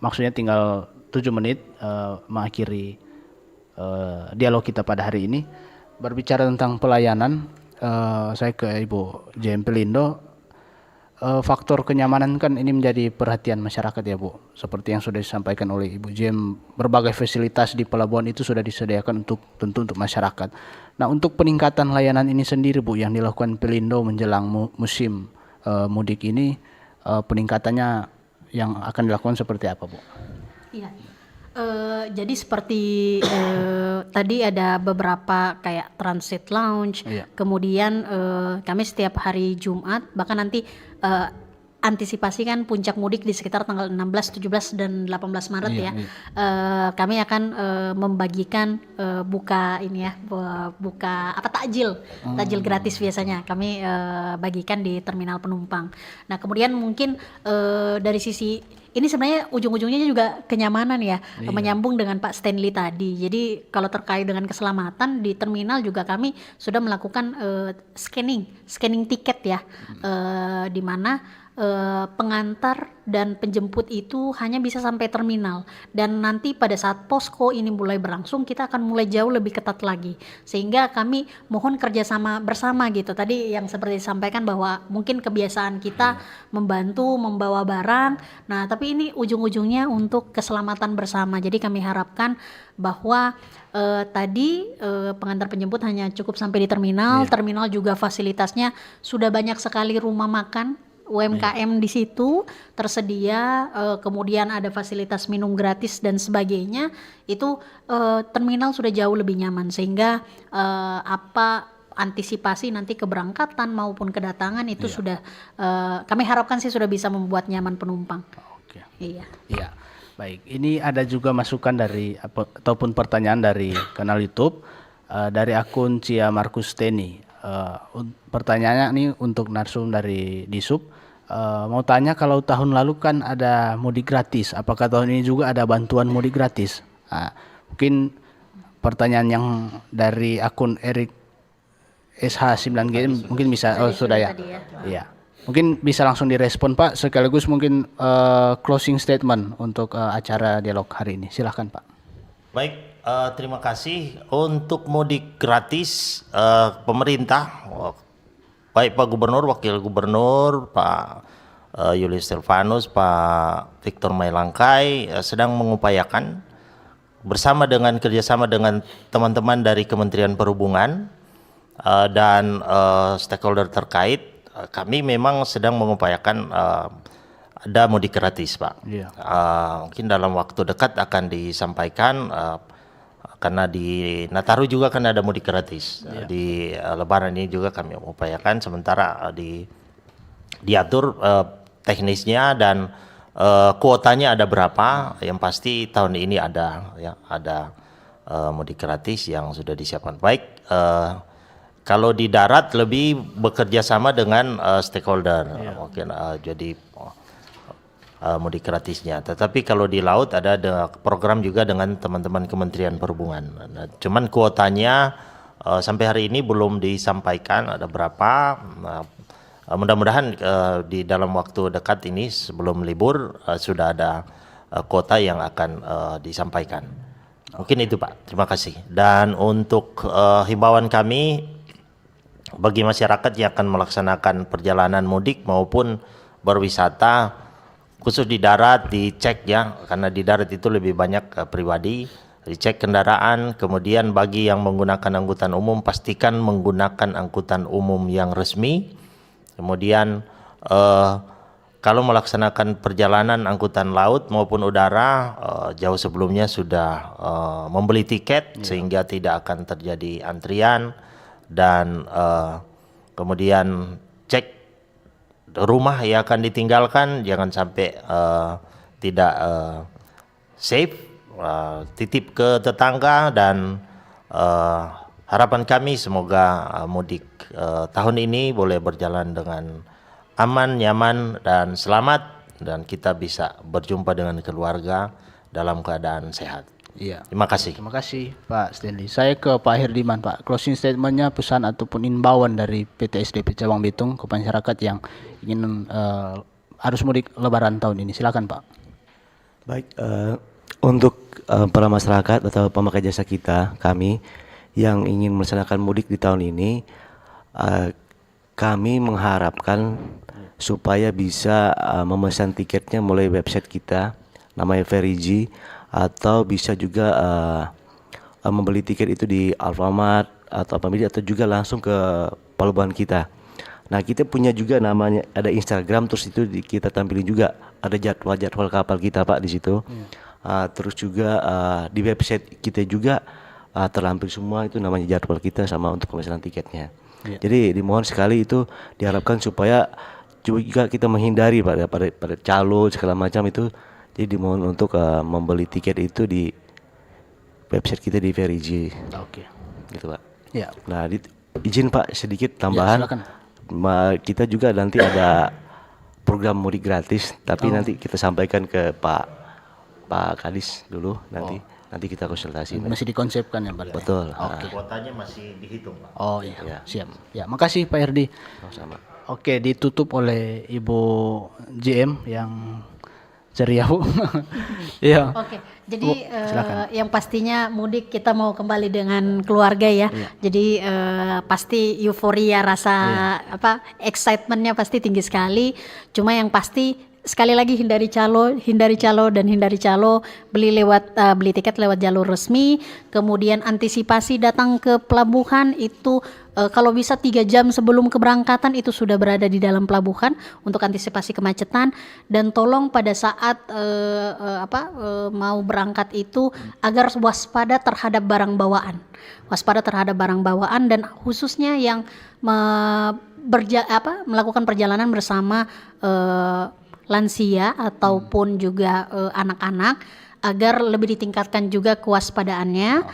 maksudnya tinggal 7 menit mengakhiri dialog kita pada hari ini. Berbicara tentang pelayanan, saya ke Ibu JM Pelindo. Faktor kenyamanan kan ini menjadi perhatian masyarakat ya Bu. Seperti yang sudah disampaikan oleh Ibu JM, berbagai fasilitas di pelabuhan itu sudah disediakan tentu untuk masyarakat. Nah, untuk peningkatan layanan ini sendiri Bu yang dilakukan Pelindo menjelang musim mudik ini, peningkatannya yang akan dilakukan seperti apa Bu? Iya. Jadi seperti tadi ada beberapa kayak transit lounge, kemudian kami setiap hari Jumat, bahkan nanti antisipasi kan puncak mudik di sekitar tanggal 16, 17 dan 18 Maret ya. Kami akan membagikan buka takjil gratis biasanya kami bagikan di terminal penumpang. Nah, kemudian mungkin dari sisi ini sebenarnya ujung-ujungnya juga kenyamanan ya, menyambung dengan Pak Stanley tadi. Jadi kalau terkait dengan keselamatan di terminal juga kami sudah melakukan scanning tiket ya, di mana pengantar dan penjemput itu hanya bisa sampai terminal, dan nanti pada saat posko ini mulai berlangsung kita akan mulai jauh lebih ketat lagi, sehingga kami mohon kerjasama bersama gitu. Tadi yang seperti disampaikan bahwa mungkin kebiasaan kita membantu membawa barang, nah tapi ini ujung-ujungnya untuk keselamatan bersama. Jadi kami harapkan bahwa tadi pengantar penjemput hanya cukup sampai di terminal. Terminal juga fasilitasnya sudah banyak sekali rumah makan UMKM di situ tersedia, kemudian ada fasilitas minum gratis dan sebagainya. Itu terminal sudah jauh lebih nyaman, sehingga antisipasi nanti keberangkatan maupun kedatangan itu sudah kami harapkan sih sudah bisa membuat nyaman penumpang. Oke. Iya. Baik, ini ada juga masukan dari ataupun pertanyaan dari kanal YouTube dari akun Cia Markus Teni. Pertanyaannya nih untuk narsum dari Disub. Mau tanya, kalau tahun lalu kan ada mudik gratis, apakah tahun ini juga ada bantuan mudik gratis? Mungkin pertanyaan yang dari akun Erik SH9G mungkin bisa, sudah ya. Iya. Mungkin bisa langsung direspon Pak, sekaligus mungkin closing statement untuk acara dialog hari ini. Silahkan Pak. Baik, terima kasih. Untuk mudik gratis, pemerintah, baik Pak Gubernur, Wakil Gubernur, Pak Julius Silvanus, Pak Victor Mailangkai sedang mengupayakan kerjasama dengan teman-teman dari Kementerian Perhubungan dan stakeholder terkait. Kami memang sedang mengupayakan ada mudik gratis Pak. Mungkin dalam waktu dekat akan disampaikan karena di Nataru juga kan ada mudik gratis. Di Lebaran ini juga kami upayakan, sementara diatur teknisnya dan kuotanya ada berapa. Yang pasti tahun ini ada mudik gratis yang sudah disiapkan. Baik, kalau di darat lebih bekerja sama dengan stakeholder, mungkin jadi mudik gratisnya. Tetapi kalau di laut ada program juga dengan teman-teman Kementerian Perhubungan. Nah, cuman kuotanya sampai hari ini belum disampaikan ada berapa. Mudah-mudahan di dalam waktu dekat ini sebelum libur sudah ada kuota yang akan disampaikan. Mungkin itu Pak, terima kasih. Dan untuk himbauan kami bagi masyarakat yang akan melaksanakan perjalanan mudik maupun berwisata, khusus di darat dicek ya, karena di darat itu lebih banyak pribadi, dicek kendaraan. Kemudian bagi yang menggunakan angkutan umum, pastikan menggunakan angkutan umum yang resmi. Kemudian kalau melaksanakan perjalanan angkutan laut maupun udara, jauh sebelumnya sudah membeli tiket sehingga tidak akan terjadi antrian. Dan kemudian cek rumah yang akan ditinggalkan, jangan sampai tidak safe, titip ke tetangga. Dan harapan kami semoga mudik tahun ini boleh berjalan dengan aman, nyaman, dan selamat, dan kita bisa berjumpa dengan keluarga dalam keadaan sehat. Iya. Terima kasih. Terima kasih Pak Stanley. Saya ke Pak Herdiman, Pak. Closing statementnya, pesan ataupun imbauan dari PT SDP Cawang Bitung ke masyarakat yang ingin arus mudik Lebaran tahun ini. Silakan Pak. Baik, untuk para masyarakat atau pemakai jasa kami yang ingin melaksanakan mudik di tahun ini, kami mengharapkan supaya bisa memesan tiketnya melalui website kita, namanya Ferigi, atau bisa juga membeli tiket itu di Alfamart atau Apamidi, atau juga langsung ke pelabuhan kita. Nah, kita punya juga namanya ada Instagram, terus itu kita tampilin juga ada jadwal kapal kita Pak di situ. Terus juga di website kita juga terlampir semua itu namanya jadwal kita sama untuk pemesanan tiketnya. Jadi dimohon sekali itu diharapkan supaya juga kita menghindari pada calo segala macam itu. Jadi dimohon untuk membeli tiket itu di website kita di Ferigi. Oke. Gitu Pak. Ya. Nah, izin Pak sedikit tambahan. Ya, silakan. Kita juga nanti ada program mudik gratis, tapi nanti kita sampaikan ke Pak Kadis dulu nanti. Nanti kita konsultasi. Masih dikonsepkan ya Pak. Betul. Oke. Kuotanya masih dihitung Pak. Oh iya, siap. Ya, makasih Pak Herdi. Sama. Oke, ditutup oleh Ibu JM yang ceria Bu. Iya. Oke, jadi silakan. yang pastinya mudik kita mau kembali dengan keluarga ya. Jadi pasti euforia, rasa excitementnya pasti tinggi sekali. Cuma yang pasti sekali lagi hindari calo, beli tiket lewat jalur resmi. Kemudian antisipasi datang ke pelabuhan itu kalau bisa 3 jam sebelum keberangkatan itu sudah berada di dalam pelabuhan untuk antisipasi kemacetan. Dan tolong pada saat mau berangkat itu agar waspada terhadap barang bawaan, dan khususnya yang melakukan perjalanan bersama lansia ataupun juga anak-anak, agar lebih ditingkatkan juga kewaspadaannya,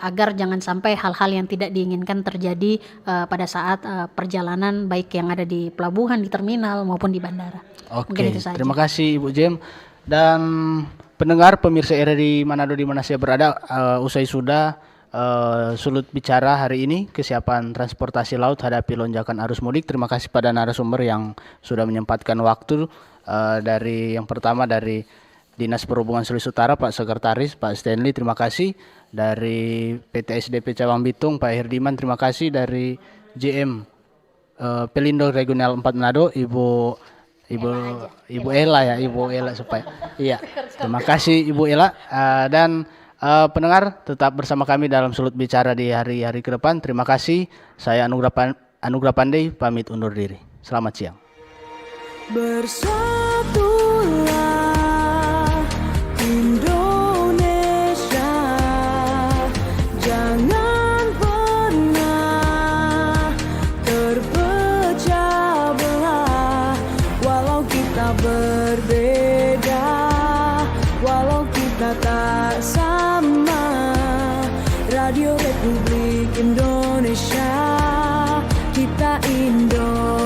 agar jangan sampai hal-hal yang tidak diinginkan terjadi pada saat perjalanan, baik yang ada di pelabuhan, di terminal maupun di bandara. Oke, terima kasih Ibu Jem. Dan pendengar pemirsa RRI Manado di mana saya berada, usai sudah sulut bicara hari ini kesiapan transportasi laut hadapi lonjakan arus mudik. Terima kasih pada narasumber yang sudah menyempatkan waktu, dari yang pertama dari Dinas Perhubungan Sulawesi Utara Pak Sekretaris Pak Stanley, terima kasih. Dari PT SDP Cawang Bitung Pak Herdiman, terima kasih. Dari JM Pelindo Regional 4 Manado Ibu Ella supaya iya, terima kasih Ibu Ella. Dan pendengar tetap bersama kami dalam sulut bicara di hari-hari ke depan. Terima kasih. Saya Anugrah Pandey pamit undur diri. Selamat siang. Bersatulah Indonesia. tak sama. Radio Republik Indonesia, kita Indo.